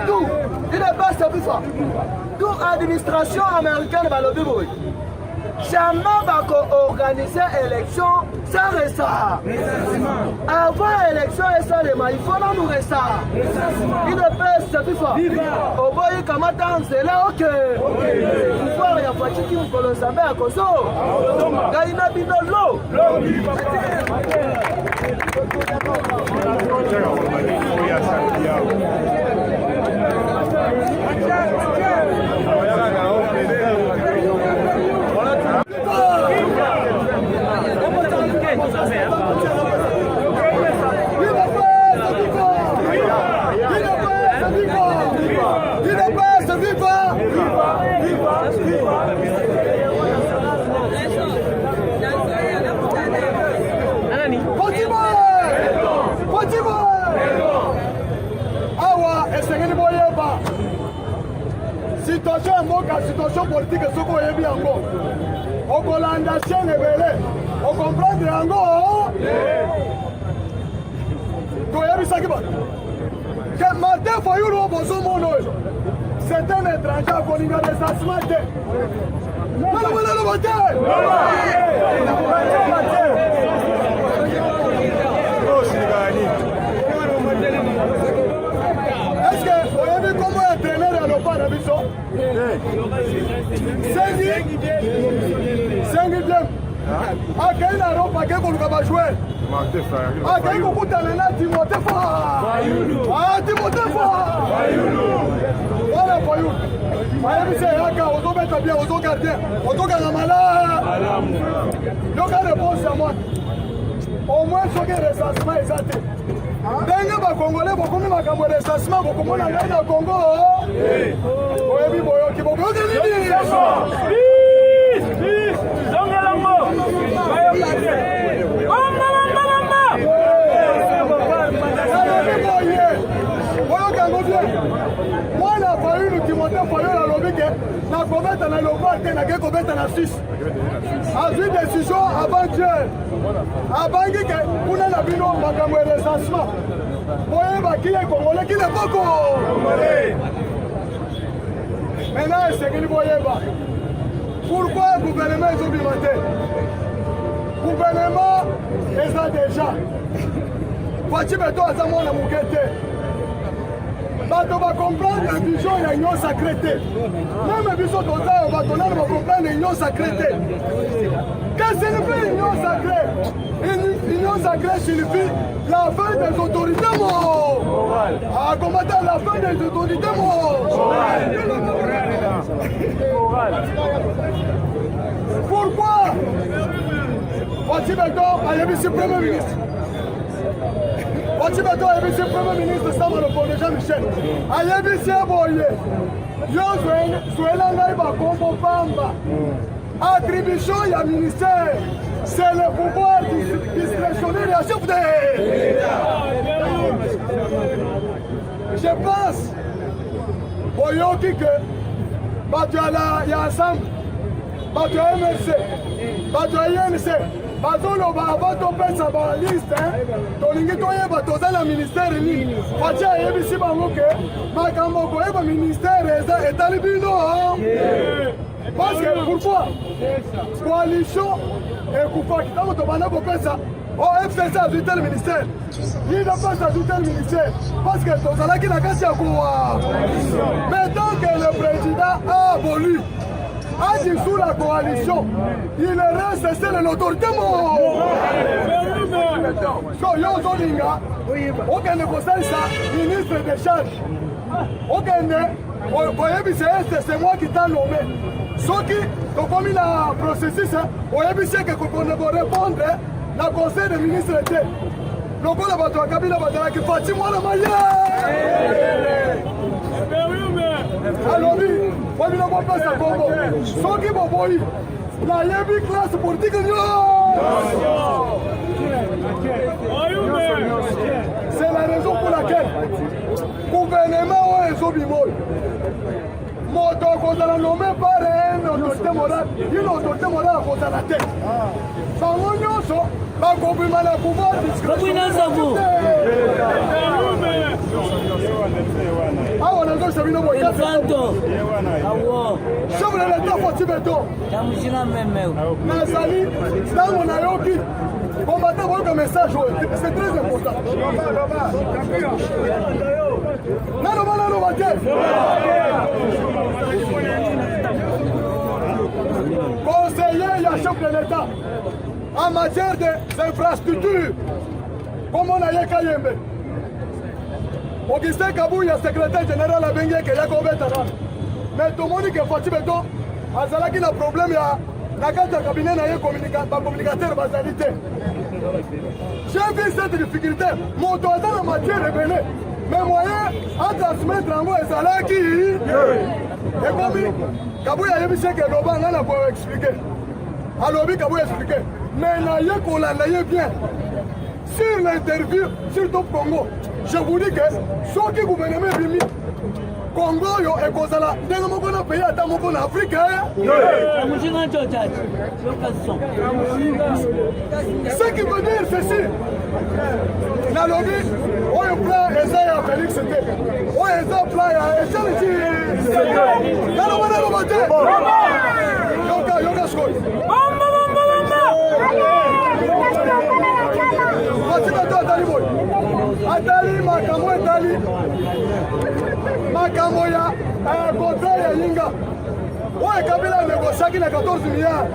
Tout. Il est pas ça ça. Tout administration américaine balobi boy. Jamais bako organiser élection sans resta. Avant élection et sans les il faut nous rester. Il ne peut se faire. Au boy kamata c'est là OK. Pouvoir ya fatiki mkolo sambe akoso. Gaina binolo. Situation politique soko yebi yango okolanda chaîne ebele okomprendre yango toyebisaki bato ke Martin Fayulu bozomono oyo c'est un étranger akolinga desasima te nalobanaloba te est-ce que oyebi komo ya traîner ya lopa na biso Sengi Diem akei na ropa ke koluka bajouer akei kokutana na Timothée Fa Timothée Fa wana Fayulu ayebisa yaka ozobeta bien ozogardien ozokanga malamu yoka réponse ya mwana au moins soki recensement eza te ndenge bakongole bokomi makambo ya recensement bokomona ngai na Congo oyebi boyoki bokoyoki nini boyoki yango bien mwana Fayulu Timothée Fayulu alobi ke nakobeta na loba te nake kobeta na Suisse azwi décision avant-hier abangi ke kuna na bino makambo ya recensement boyeba kile Congolais kile poko maintenant esengeli boyeba pourquoi gouvernement ezobima te gouvernement eza déjà Faci Beto aza mwana moke te bato bacomprendre vision ya union sacrée te meme biso toza yo bato nano bacomprendre union sacrée te que signifie union sacrée? Union sacrée signifie la fin des autorités morales. Ah, combattant la fin des autorités morales. Pourquoi Faci Beto a ici Premier ministre? Faci Beto a ici Premier ministre Sama le Jean-Michel. A ici Aboye. Yo Zoela Naiba Kombo Pamba. Attribution à ministère, c'est le pouvoir discrétionnaire à chef Je pense au Yoki que bato ya ensemble, bato ya MRC, bato ya INC, bazoloba avant topesa baliste tolingi toyeba toza na ministère nini Faci ayebisi bango ke makambo koyeba ministère etali bino parce que pourquoi coalition ekufaki ntango tobanda kopesa FCC azwi tel ministère yina pesa azwi tel ministère parce que tozalaki na kati ya kowa mais tant que le président a aboli a dissous la coalition, il reste c'est l'autorité. So, yo zoninga, okende kosali ça, ministre de charge. Okende, c'est moi qui t'ai nommé. Soki, comme il a processus, oyebisi que qu'on doit répondre, la conseil des ministres était. Donc on a battu à Kabila Badara qui fait moi la maillère. Alors oui, on ne va pas ça Congo. Soki Boboyi, la Yebi classe politique. C'est la raison pour laquelle le gouvernement est au bimol. Moto qu'on a nommé par une autorité morale, une autorité morale à cause de la tête. Sans l'union, la gouvernement a le pouvoir discrétionnaire. Ah, on a dit que c'est une bonne chose. Je vous l'ai dit, faut tirer tout. Nazali, dans mon ayoki, combattant votre message, c'est très important. Non, conseiller, il y a chef de l'État en matière d'infrastructures, comme on a eu Kayembe. Augustin Kabou, il y a secrétaire général à Bengue qui est là. Mais tout le monde qui est fatigué, il y a un problème, il y a un cabinet, il y a un communicateur basalité. J'ai vu cette difficulté, mon doigt dans la matière est belé. Mais moyen à transmettre en moi et ça là qui. Et comme Kabou, il y a un monsieur qui est là, on a expliqué. Alors, Kabou a expliqué. Mais il y a bien. Sur l'interview, sur Top Congo, je vous dis que ceux qui gouvernent le Congo et Kozala, dès que nous avons payé à Tamoko en Afrique, ce qui veut dire ceci, la lobby, on est plein et ça y a Félix c'était, on est plein et ça le dit, Atali makambo etali makambo ya contrat ya Yinga oyo Kabila négociaki na 14 milliards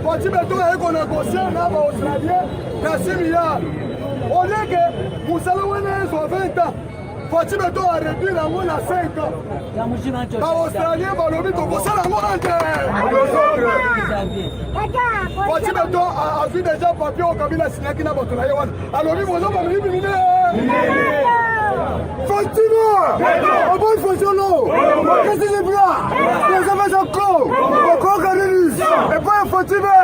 Faci Beton ayeko négocier na ba-Australien na 6 milliards au lieu que mosala wana ezwa 20 ans Faci Beton a réduit yango na 5 ans ba-Australien balobi tokosala yango na te Faci Beton a vu déjà papier au Kabila signaki na bato na ye wana alobi bozo bamilibimine Fatima! En bonne fonction, non! Qu'est-ce que c'est bien? Les affaires sont clos! Encore Cadelis! Et pas un Fatima!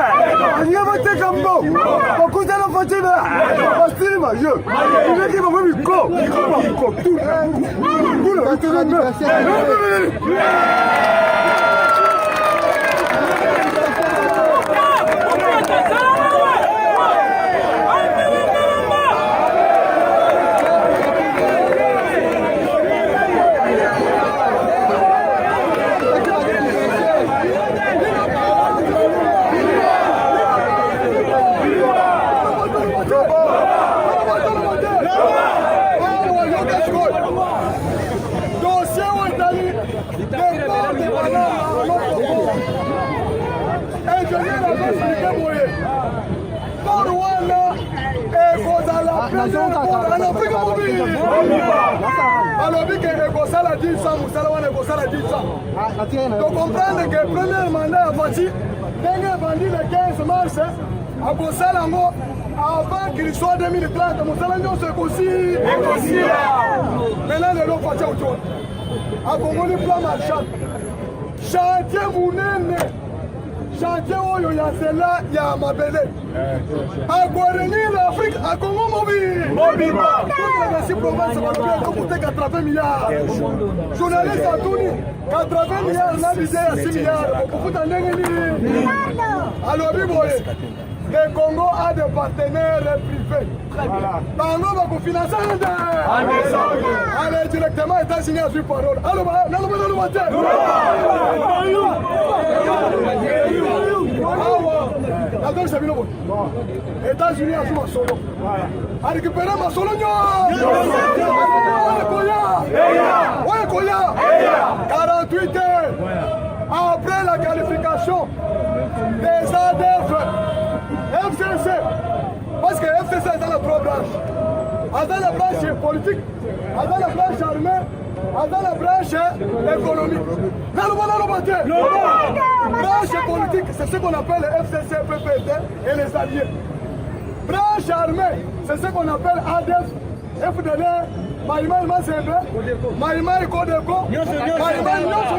Il y a voté comme bon! Beaucoup de Fatima! Fatima, je! Il est qui m'a fait du corps! Il m'a fait du corps! Tout le alors, vu que Ekosala dit ça, Moussala Ekosala dit ça. Donc, comprendre que le premier mandat a parti, dernier bandit le 15 mars, à Kosala, avant qu'il soit 2030, Moussala c'est aussi. Maintenant, le lot parti autour. À Congo, le plan Marshall. Chantier Mounene. chantier oyo ya nzela ya mabele akorenir l'Afrique à Congo mobile si province balobi ekokuteka 80 milliards journaliste atuni 80 milliards na bide ya 6 milliards okukuta ndenge nini alobi boye le Congo a des partenaires privés. Bango va financer allez directement États-Unis à suivre parole. Allô, États-Unis à suivre solo. À récupérer ma solo. Ouais, Koya. 48 heures après la qualification des ADF. FCC, parce que FCC est dans la trois branches. Dans la branche politique, dans la branche armée, dans la branche économique. Branche politique, c'est ce qu'on appelle FCC, PPT et les alliés. Branche armée, c'est ce qu'on appelle ADF, FDD, Maïmaï Massebe, Maïmaï Kodeko, Maïmaï Nyonso.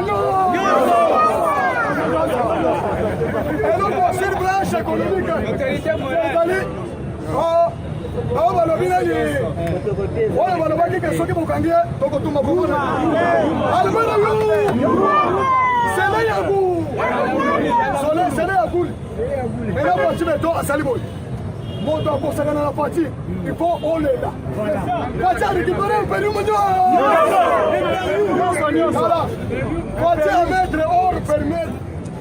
Et donc, c'est une branche économique. C'est-à-dire, balobi nani oyo balobaki ke soki bokangi tokotuma komona albana yo sele ya guli ena pati beto asali boye moto akosakana na pati il faut olela pati arécupéré mperi voilà pati à mettre hors permis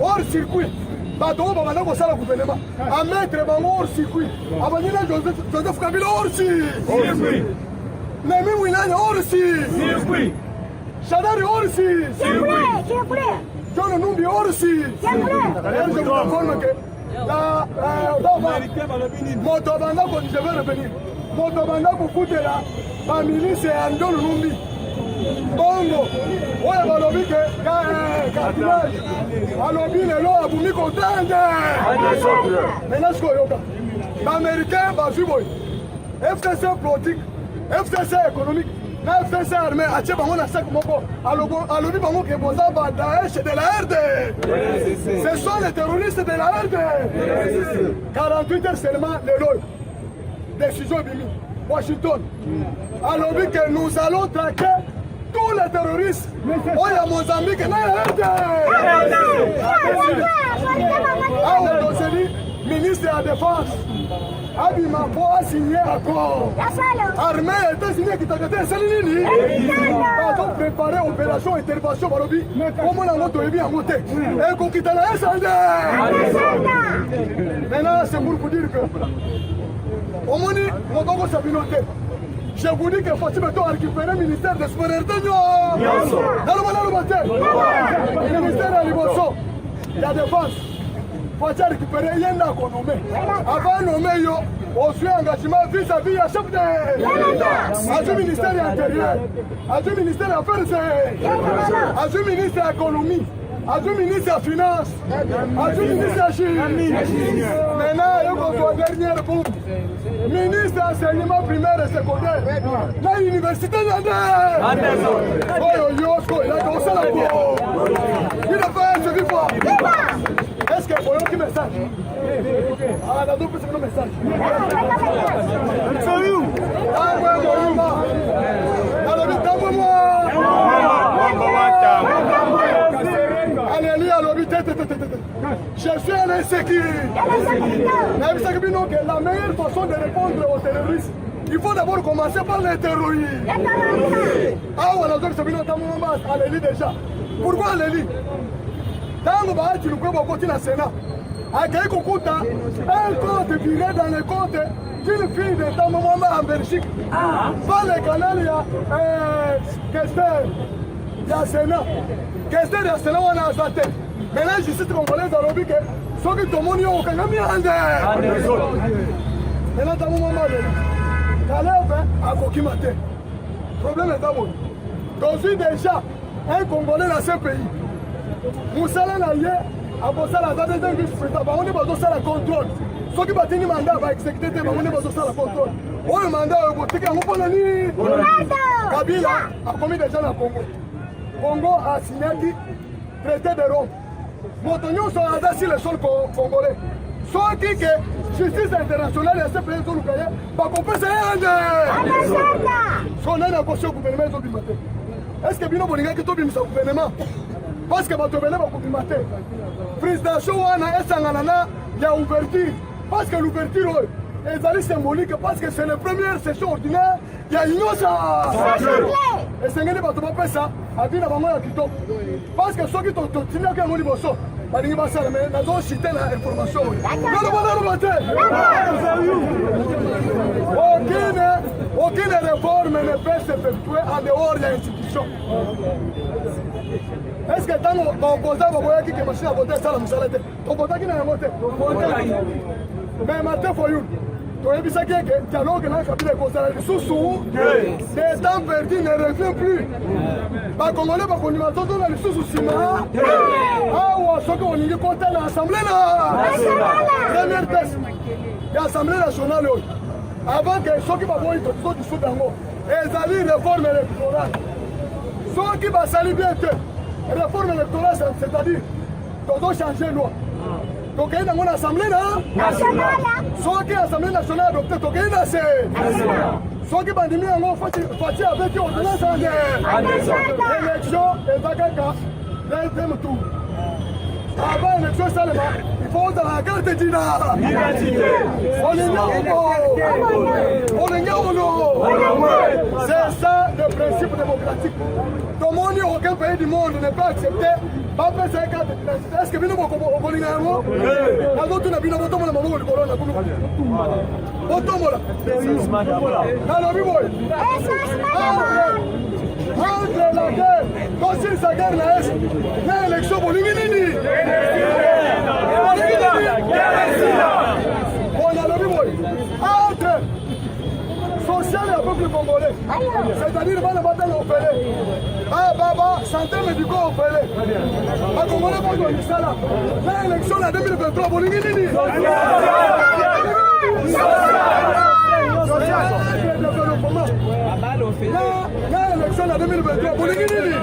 hors circuit bato oyo babanda kosala gouvernement à mettre bango hors circuit abandina Joseph Kabila hors circuit Nemi Winane hors circuit Shadari hors circuit John Numbi hors circuit. Je vous informe que moto abanda ko je vais revenir moto abanda kokutela bamilise ya John Numbi bongo oyo balobi ke cardinal alobi lelo abumi kotende maintenant sikoyoka baaméricain bazwi boye FCC politique FCC économique na FCC armée atie bango na sac moko alobi bango ke boza ba Daesh de la RD. Ce sont les terroristes de la RD. 48 heures seulement lelo décision bimi Washington alobi que nous allons traquer tous les terroristes. Oya Mozambique na RD. Ah, on ministre de la Défense. Abima po a signé accord. Armée États-Unis qui t'a gâté Salinini. Donc préparer opération intervention balobi. Comment la moto est bien montée. Et qu'on quitte la SND. Maintenant c'est pour vous dire que au moins mon dogo sabinoté. Je vous dis que faut-il récupérer le ministère de souveraineté. Le ministère de l'Ibosso, la défense. Faut-il récupérer Yenda qu'on nomme. Avant nommer yo, on suit engagement vis-à-vis à chef de du ministère de l'Intérieur, du ministère des Affaires, du ministère de l'Économie, du ministère des Finances, du ministère de la Chine. Maintenant, il y a une dernière bombe. Ministre de l'enseignement primaire et secondaire, la université d'André. Il a commencé la bombe. Il a fait ce qu'il faut. Est-ce que vous avez un message? Ah, la double, c'est un message. C'est où? Je suis en insécurité. La meilleure façon de répondre aux terroristes, il faut d'abord commencer par les terroristes. Ah, on a dit déjà. Pourquoi Alélie? Dans le nous pouvons continuer à Sénat. Un compte viré dans le compte d'une fille de temps moment en Belgique. Par le canal, il y a Kester, il y a Sénat. Kester, il y a Sénat, on a azaté. Maintenant, justice congolaise a lobby que ceux qui tombent au Kangami maintenant, dans le moment, Caleb a Kokimate. Le problème est d'abord. Donc, déjà un Congolais dans ce pays. Moussala Naye a bossé la date d'un vice-président. On est besoin de la contrôle. Ceux qui battent le mandat va exécuter, on est besoin de la contrôle. Oh, le mandat est boutique, on peut l'année. Kabila a commis des gens à Congo. Congo a signé le traité de Rome. moto nyonso aza sur le sol congolais soki ke justice internationale ya CPI ezoluka ye bakopesa ye ande so nani akosi gouvernement ezobima te est ce que bino bolingaki tobimisa gouvernement parce que bato ebele bakobima te frustration wana esangana na ya ouverture parce que l'ouverture oyo ezali symbolique parce que c'est la première session ordinaire ya nyonso esengeli bato bapesa abi na bango ya kitoko parce que soki totindaki yango liboso balingi basala me nazosite na information oyo nalobanaroba te aucune réforme ne peut s'effectuer en dehors ya institution est ce que ntango baopposa baboyaki ke machine a vote esala mosala te tobotaki na yango te mais mate for you toyebisaki eke dialogue na kabila ekozala lisusu des temps perdus ne revient plus bakongole bakondima nzoto na lisusu nsima awa soki olingi kota na assemblée na première test ya assemblée nationale oyo avant ke soki baboyi tozodisuda yango ezali réforme électorale soki basali bien te réforme électorale c'est-à-dire tozochange loi tokei nango na assemblée nationale soki assemblée nationale adopté tokei na se soki bandimi yango fati avec ordonnance ande élection eza kaka deuxième tour avant élection esalema il faut ozala na carte dina olingi olo c'est ça le principe démocratique tomoni aucun pays du monde ne peut accepter bapesa ye carte d'identité est ce que bino bokolinga yango nazotuna bino botombola maboko likolo na kunu botombola nalobi boye entre la guerre kosilisa guerre na est na élection bolingi nini nalobi boye entre social ya peuple congolais c'est-à-dire bana batala ofele baba santé médicaux ofele bakongolais bazwa misala na élection na 2023 bolingi nini na élection na 2023 bolingi nini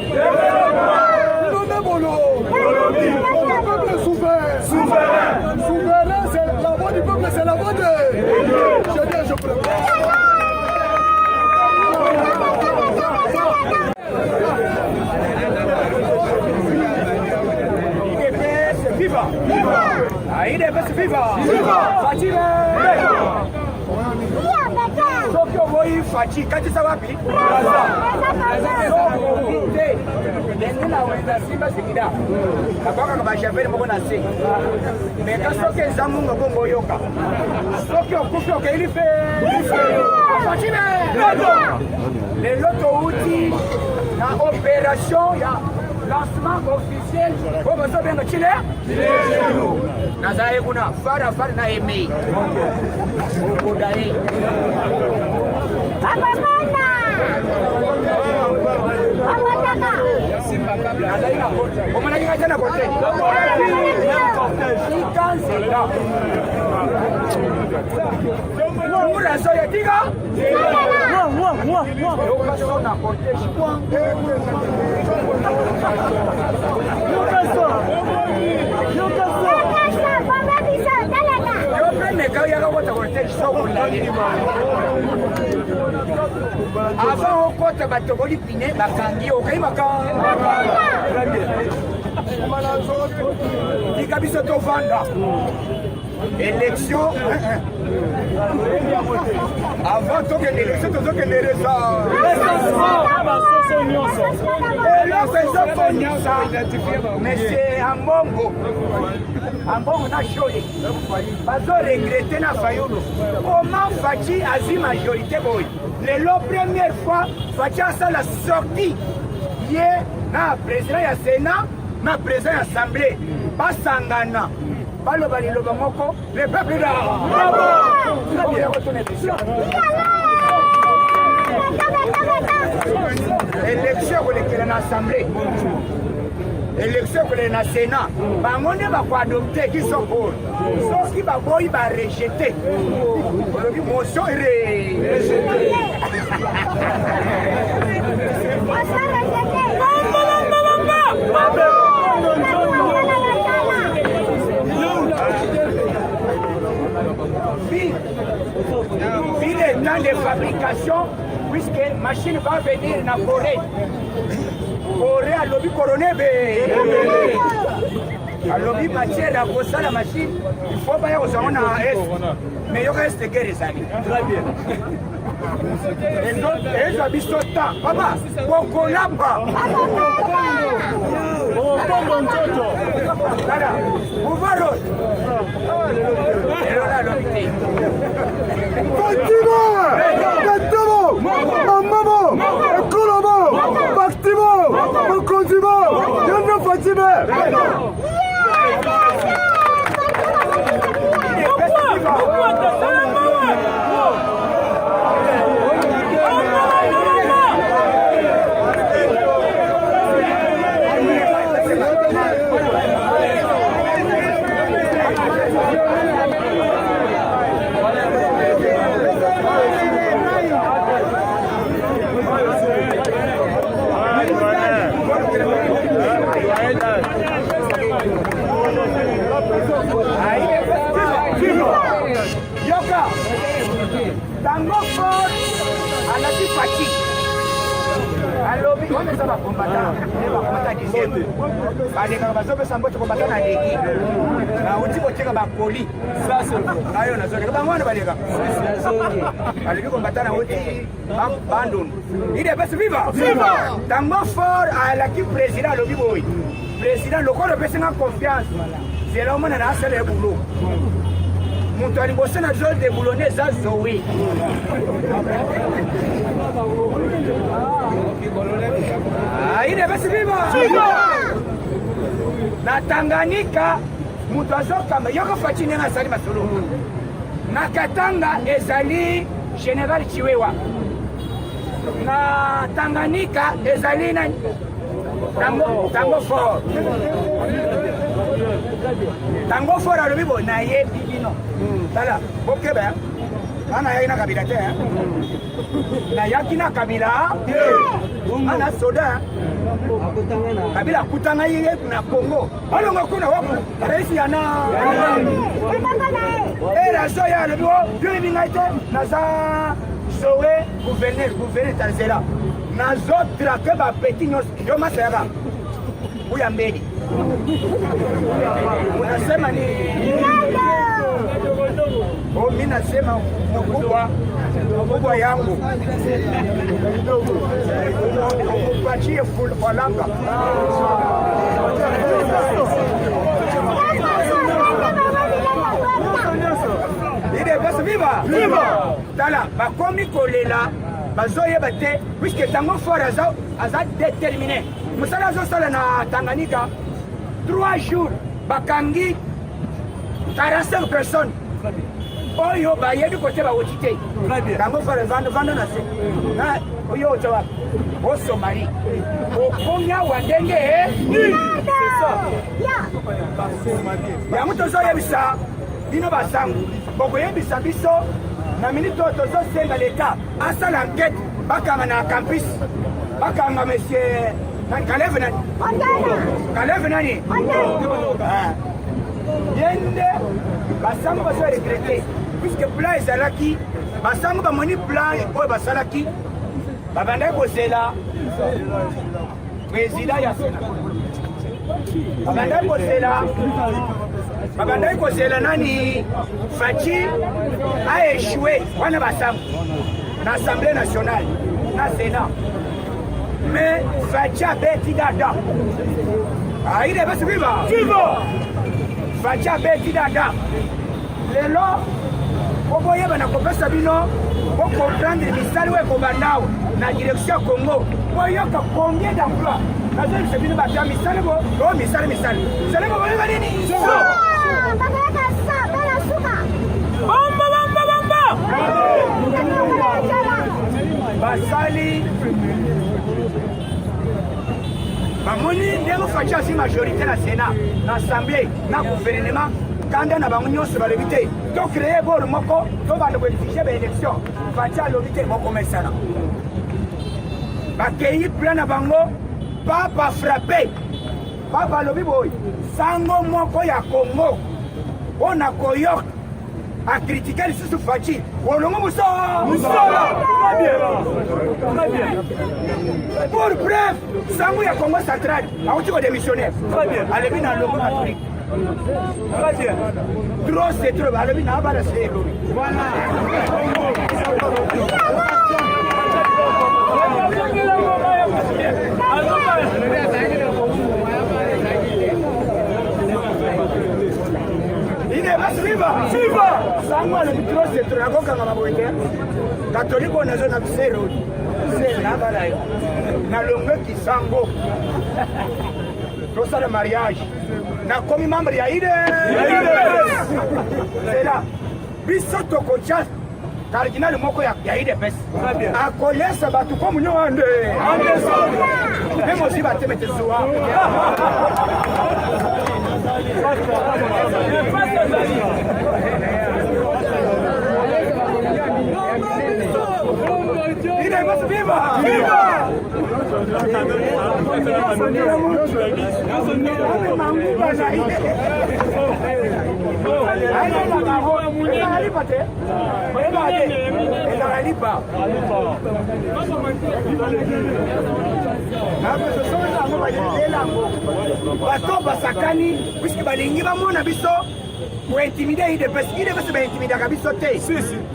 nonde bolo le peuple souverain c'est la voix du peuple c'est la voix de je dis je préfère Viva! IDPS viva! Fatime! Soki oboyi Fati katisa wapi? Soki ndenge na wenza Simba Singida kabaka kabashafeli moko na se meka soki eza munga bongo yoka soki okufi okeili fe Fatime! Lelo touti na opération ya lancement officiel pour vous bien Chile. Nazae kuna fara na eme. Odae. Simba kabla. Alaina kote. Komana kinga tena kote. Ikansela. Mura soya tiga. Moi. Lokasona kote. Avant okota batokoli pine bakangi okayimaka tika biso tovanda élection avant tokende élection tozokendereza mais c'est ambongo na shole bazoregrete na fayulu comment Fati azwi majorité boy lelo première fois Fati asala sortie ye na président ya Sénat na président ya Assemblée basangana baloba liloba moko le peuple da élection kolekela na Assemblée élection kolekela na Sénat bango nde bakoadopte kisoko soki baboyi barejete olobi motion rejeté communication puisque machine va venir na Corée. Corée a lobby coroné a lobby matière à cause la machine il faut pas y aux on a est mais il reste guerre les amis. Très bien. Et je dis temps papa pour collaba. Voilà. Ouvaro. Yoka, tango fort, anasi pati. Alobi, on est ça va combattre. On va combattre deuxième. Allez, quand on va se faire combattre na leki. Na uti ko teka ba poli. Ça c'est. Ayo na zoka. Ba mwana baleka. Allez, combattre na uti bandon. Il est best viva. Viva. Tango fort à l'équipe président Lobi boy. Président le corps de personne en confiance. C'est là où on a assez de boulot. Mon toit bossé na zone de boulonnais ça zoé. Ah, il est best viva. Na Tanganyika mutu azoka yoko fatine na sali masolo. Na Katanga ezali Général Chiwewa. Na Tanganyika ezali na Tango fort. Tango fort a lobi bo na ye bibino. Tala, boke ba. Ana ya ina kabila te. Na yaki na kabila. Ana soda. Kabila kutanga yeye na Congo. Alo ngakuna wapo. Rais yana. La soya lobi bo, yo bingaite na za Zoé gouverneur Tarzela. Na zotra ke ba petit nyos yo masera. Uya mbeli. Unasema ni mimi nasema mkubwa yangu upachie full walanga. Ide basi viva viva tala bakomi kolela bazoye bate puisque tango fort aza déterminé musala zo sala na Tanganyika 3 jours bakangi 45 personnes oyo bayebi côté ba otité tango fort vando na se na oyo otawa au Somalie au Kenya wandenge c'est ça ya muto zoye bisa bino basangu bokoyebisa biso na minute tozo senga l'état asala enquête bakanga na campus bakanga monsieur Kalev nani yende basangu baso retraité puisque plan ezalaki basangu bamoni plan oyo basalaki babandaki kozela président ya Sénat babandaki kozela nani Fachi a échoué wana basangu na Assemblée nationale na Sénat mais Fachi a beti dada il est basi viva Fachi a beti dada lelo oboyeba na kopesa bino pour comprendre misali we kobandao na direction Congo boyoka combien d'emplois na zone c'est bino batia misali bo misali sale bo boyeba nini babaka sa bala suka bomba basali bamoni ndenge Fachi asi majorité na Sénat na Assemblée na gouvernement kanda na bango nyonso balobi te to créer bolo moko to bando koexige baélection Fachi alobi te bokomesana bakei plan na bango papa frappé papa alobi boy sango moko ya Congo ona koyoka a critiquer lisusu Fachi olongo musala Très bien. Pour bref, Sango ya Congo central, a outil démissionnaire. Très bien. Alebi na logo Afrique. Très bien. Trop c'est trop. Alebi na ba la c'est. Voilà. Viva! Sango alebi trop c'est trop. Akoka na boyete. Catholique on a zone absero. C'est là bala yo. Na longue qui Sango. Tout ça le mariage. Na komi membre ya ide. C'est là. Biso tokocha cardinal moko ya ide pes. Akolesa batu ko munyo ande. Même aussi ba temete soa. Viva! Viva! Bato basakani puisque balingi bamona biso intimider ide pesi ide pesi intimidaka biso te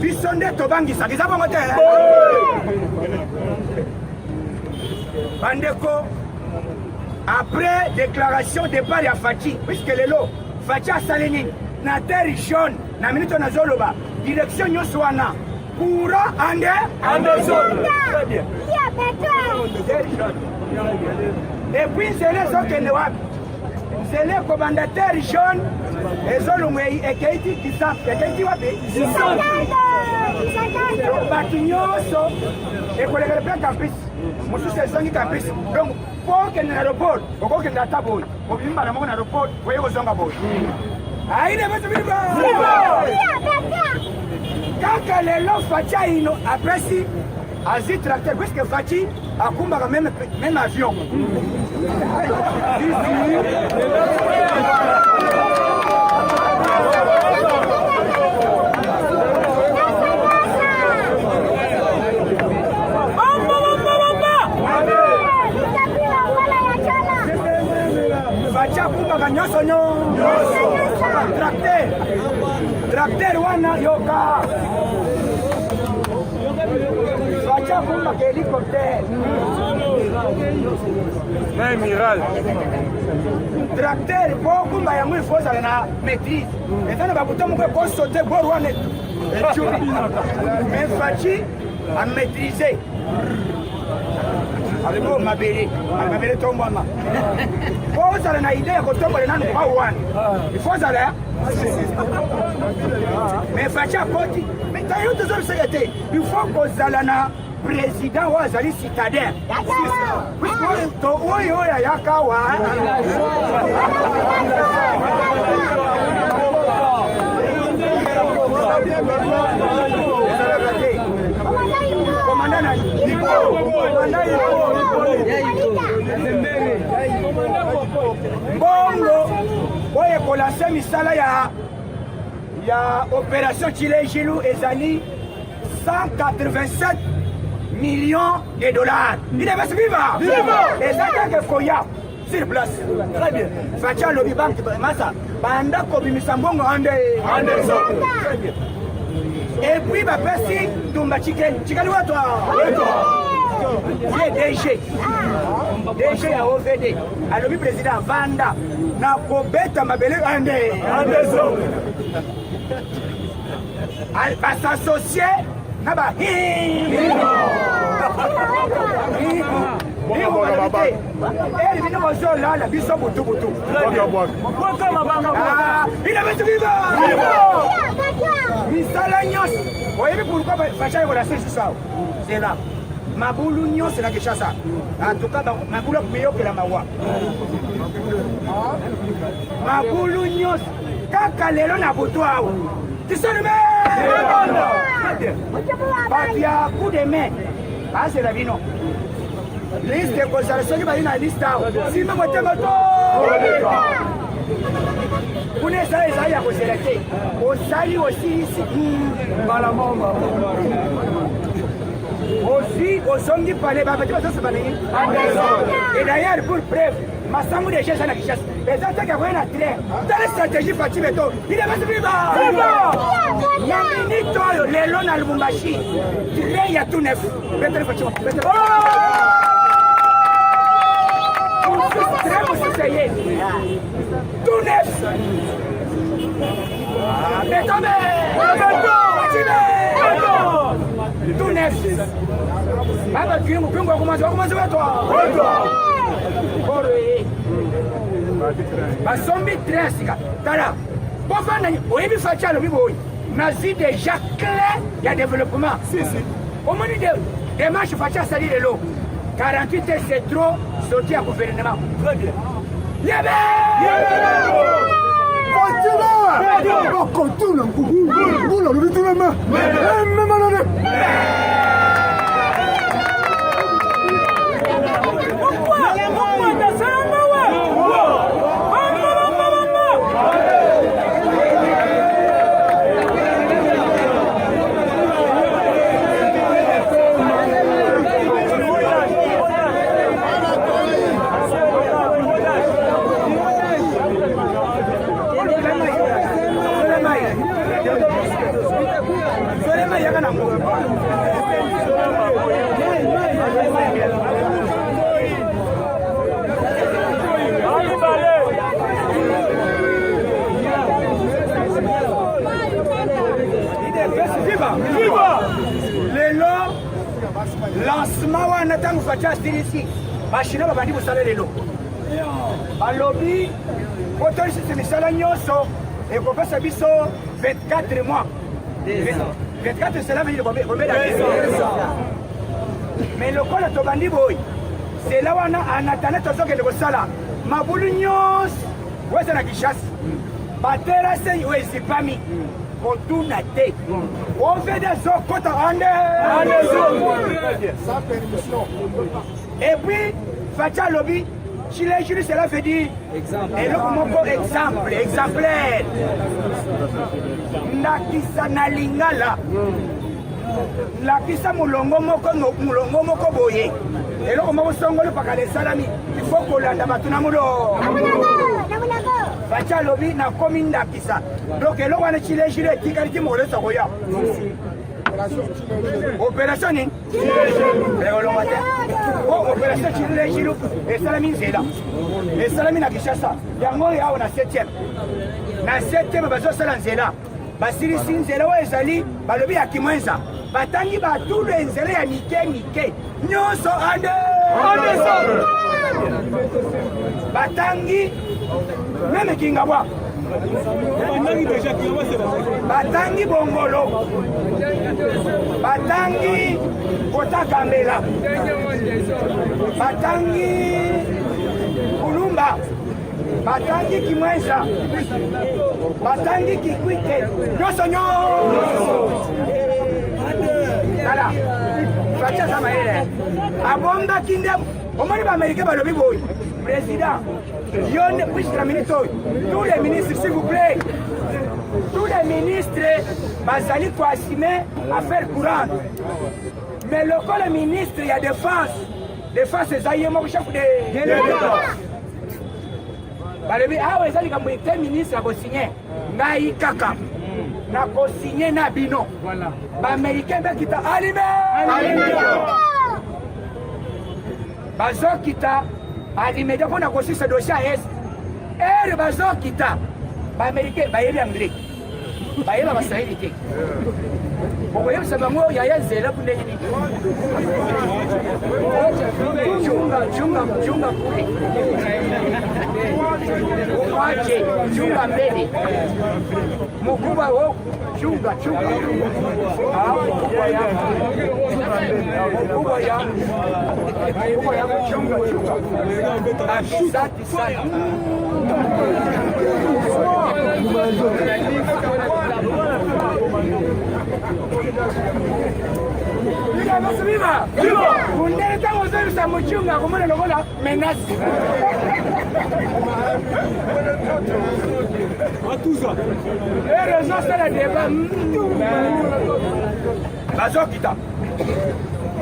biso nde tobangisa kiza bongo te bandeko après déclaration de départ ya Fachi puisque lelo Fachi asali nini na terre jaune na minute nazoloba direction nyonso wana courant ande zone et puis c'est les okende wapi c'est le commandateur jaune ezolungu ekeiti kisafu ekeiti wapi batu nyonso ekolekele mpe campus mosusu ezongi campus donc po okende na aéroport okokende ata boye obimbana moko na aéroport oye kozonga boye aine betu biba kaka lelo Fachi ino apesi azi tracteur puisque Fachi akumbaka même avion Fachi akumbaka nyonso tracteur wana yoka Fachi akumbaka hélicoptère Miral. Tracteur pour kumba yango il faut ça na maîtrise. Et ça ne va pas tout sauter bord wana. Mais Fachi a maîtrisé. Alimo mabele tombama. Pour ça na idée ko tombola nanu kwa wana. Il faut ça là. Mais Fachi a poti. Mais t'as eu deux sociétés. Il faut que ça na président wa zali citadin. Oyo ya yakawa. Bongo oyo kolanse misala ya opération Chile Gilou ezali 187 millions de dollars. Il est viva! Et ça que Koya sur place. Très bien. Facha lobby bank masa banda ko bimisambongo ande. Très bien. Et puis ba pesi tumba chicken. Chicken wa toi. DG ya OVD. Alobi président Vanda na ko beta mabele ande. Ba s'associer na ba misala nyonso oyebi pourquoi Fachi ekolase susa c'est là mabulu nyonso na Kinshasa en tout cas mabulu meyokela mawa mabulu nyonso kaka lelo na butu awa tisolime bato ya coup de main basela bino liste ekozala soki bali na liste awa sima motema to kuna esala ezali ya kozela te osali osilisi mbala moma aussi ozongi pale babati bazoseba nini et d'ailleurs pour preuve masango de eza na Kinshasa eza te kakoya na train tala stratégie Faci Beto idebasibiba na minute oyo lelo na Lubumbashi train ya tout neuf Beto Faci train mosisa ye tout neuf Beto tout neuf baba tuye mupingo wakumanzi wetwa basombi train sika tala bofanda oyebi Faci alobi boyi nazwi déjà clé ya développement omoni démarche Faci asali lelo 48 heures c'est trop sorti ya gouvernement yebe Continue, vous l'avez dit même. lelo lancement wana ntango Faci asilisi bachina babandi kosala lelo balobi po tolisisi misala nyonso ekopesa biso 24 mois 24 cela veut dire combien d'années mais lokola tobandi boyi zela wana anatane tozokende kosala mabulu nyonso weza na Kinshasa baterase oyo ezipami kotuna te ovede azokota ande et puis Faci alobi chilejili cela veut dire eloko moko exemple exemplaire ndakisa na lingala lakisa mulongo moko boye eloko moko songolo pakala esalami ifo kolanda bato na mulo Faci alobi nakomi ndakisa donc eloko wana chilejili etikali ti mokolesa koya opération nini olonga te o opération chilejili esalami nzela esalami na Kinshasa yango oyo awa na 7e bazosala nzela basilisi nzela oyo ezali balobi ya kimwenza batangi batulu enzela ya mike nyonso ande batangi meme Kingabwa batangi Bongolo batangi Kotakambela batangi Kulumba batangi Kimwenza batangi Kikwite nyonso tala Faci aza mayele abondaki nde omoni baamerikain balobi boyi président yo ne puisse la ministre tous les ministres s'il vous plaît tous les ministres bazali koassumer affaire courante mais lokola ministre ya défense eza ye moko chef de balobi awa eza likambo ete ministre akosigne ngai kaka nakosigne na bino baaméricain bakita alime bazokita alimeda mpona kosisa dossier ya est ere bazokita baaméricain bayebi anglais bayeba basaheli te okoyebisa bango yaya nzela kundenge nini chunga kule ukwache chunga mbele mukubwa wo chunga mukubwa yangu chunga asante sana Viva! Kundele tango zelu sa muchunga kumona lokola menasi. Atuza. Raison c'est le débat. Bazokita.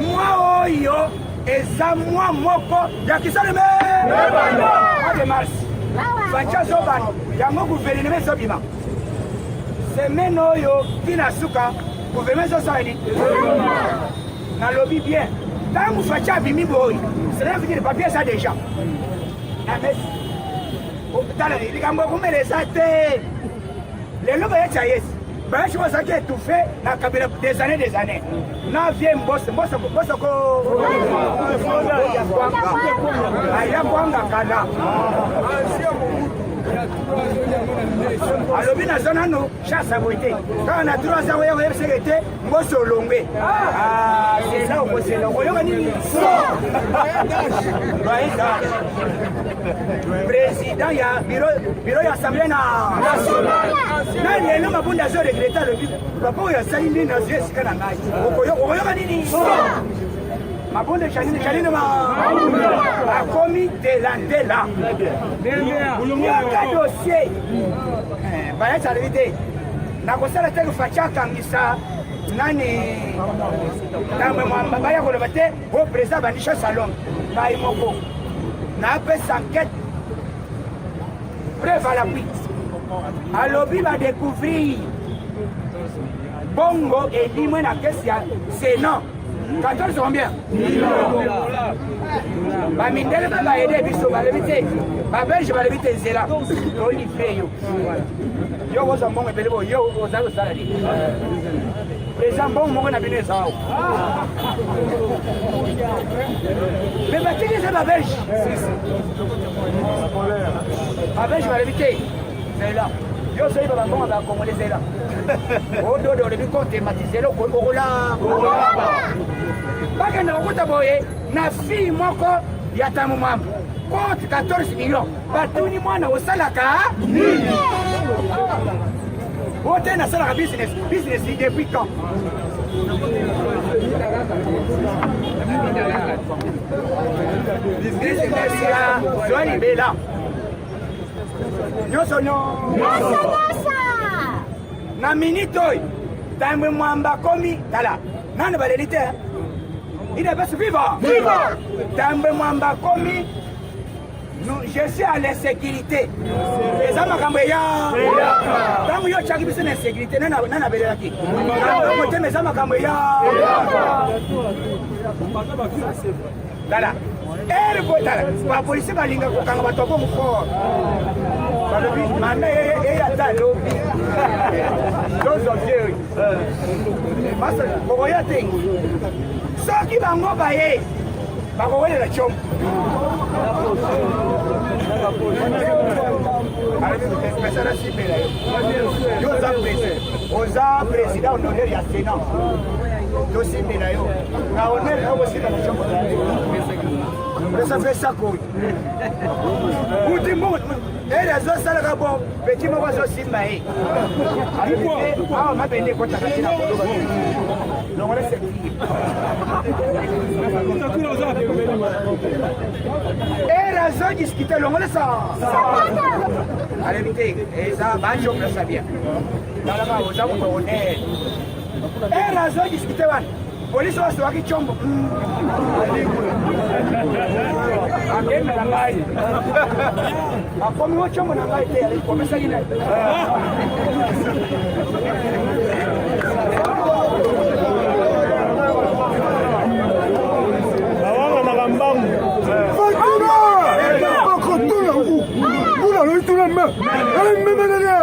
Moi oyo eza moi moko ya kisaleme mois de mars facha zobana yango gouvernement ezobima semaine oyo tina suka gouvernement ezosali nalobi bien ntango facha abimi boyi cela veut dire papier eza déjà tala likambo okumeleza te lelo bayetya yesi bayesi bozalaki étouffé na kabila des années na vie mbosoko aya kwanga kana alobi nazo nano chasse boye te kaka na 3 ans oyo oyebiseke te mboso olongwe sela okosela okoyoka nini président ya bureau ya assemblée na lelo mabunda azo regrete alobi papa oyo asali nini nazwi esika na ngai okoyoka nini mabonde chanine akomi telandela yaka dossier bayati alobi te nakosala te facha akangisa nani ntamwe mwamba baya koloba te o président bandisha salon ngai moko napesa enquête preuve à l'appui alobi badécouvrir bongo elimwe na kesi ya sénat 14 combien bamindele mpe baede biso balobi te babelge balobi te nzela olivre yo kozwa mbongo ebele bo yo ozali kosala nini président mbongo moko na bino eza awo me batiki eza babelge balobi te nzela yo ozoyiba bambongo bakongole nzela odode olobi kotematizela okola bakenda kokuta boye na fille moko ya tamu mwambu kote 14 millions batuni mwana osalaka nini ote nasalaka business depuis quand business ya Joali Bela nyonso na minute oyo tambwe mwamba komi tala nani baleli te il est best vivant tambwe mwamba komi je suis à l'insécurité eza makambo eya ntango yo otyaki biso na insécurité nani abelelaki motema eza makambo eya tala ere po tala bapolisi balinga kokanga bato abongo fort balobi manda eyata lobi tozovie oyo kokoya te soki bango baye bakowelela tyomo pesana sipela yo oza président honoraire ya sénat tosimbela yo na honneur okosika na tyomo ça fait ça quoi utimbo ele azosalaka bon petit moko azosimba ye awa mabende ekotaka tina koloba longola ele azodiskute longola sa alebi te eza banjoplasa bien talaka oza moto honneur ele azodiskute wana polisi wasowaki tshombo akemela ngai akomi wo tshombo na ngai te komesaki na awanganaka mbangu fatima bakotona ngu nguna loituna me ememelele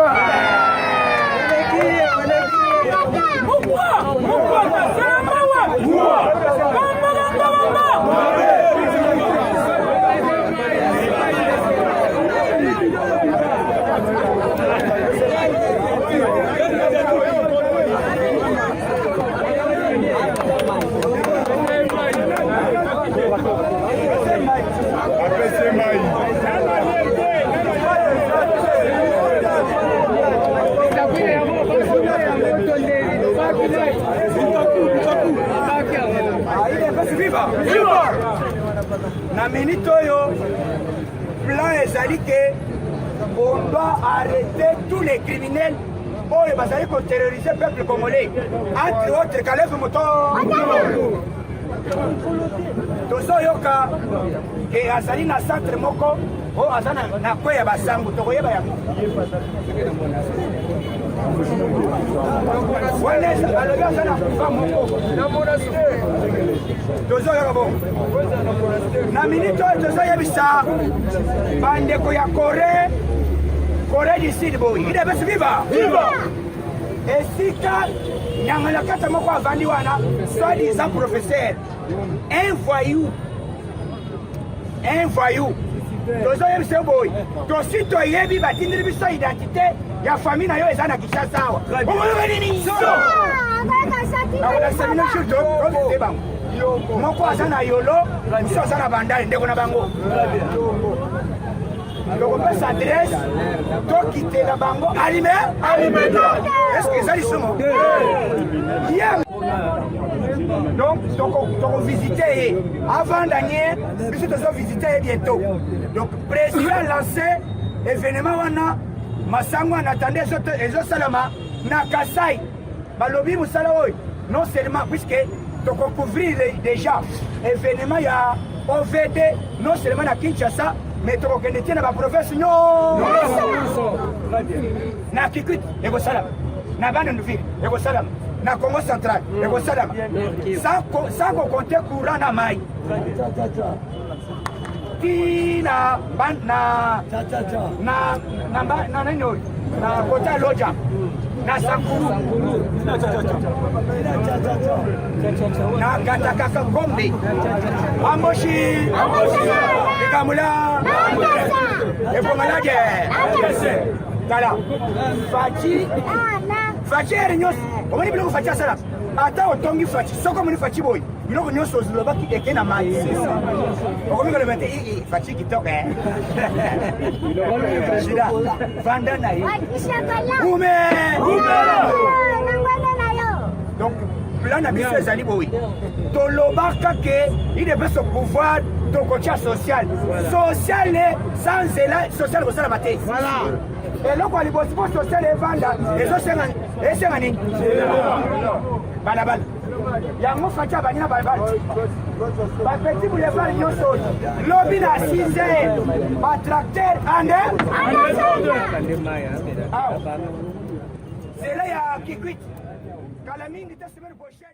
na minute oyo plan ezali ke on doit arrêter tous les criminels oyo bazali koterroriser peuple congolais entre autres Kalev Moto tozoyoka ke azali na centre moko oyo aza na kwe ya basango tokoyeba yango wana alobi aza na kufa moko tozoyoka bongo na minute oyo tozoyebisa bandeko ya Corée du Sud boy idebesi viva esika nyangala kata moko avandi wana soi-disant professeur un voyou tozoyebisa boy tosi toyebi batindeli biso identité ya famille na yo eza na Kinshasa awa omoloba nini akolasabino surto tozite bango moko aza na yolo biso aza na bandali ndeko na bango tokopesa adresse tokitela bango alimenta eske eza lisumu donc tokovisite ye avant dernier biso tozovisite ye bientôt donc président lancé événement wana masango en attendant ezosalama na Kasai balobi mosala oyo non seulement puisque tokocouvrir déjà événement ya OVD non seulement na Kinshasa mais tokokende tie na baprovince nyonso na Kikwit ekosalama na Bandundu-Ville ekosalama na Congo central ekosalama sans kokonte courant na mai tina na nini oyo na kota loja na Sankuru na Katakaka Gombe Amboshi Kamula Epomalaje Tala Fachi Erinyos omoni biloko Fachi asala ata otongi Fachi soko moni Fachi boy biloko nyonso ozilobaki eke na mai okomi kolobete Fachi kitoko shida vanda na ye ume donc plan na biso ezali boy tolobaka ke il devait se pouvoir tokotia social sans ela social kosala mate voilà eloko ya libosi po social evanda esenga nini balabala yango Fachi abandi na balabala bapeti boulevard nyonso oyo lobi na 6h batracteur ande zela ya Kikwit kala mingi te semaine prochaine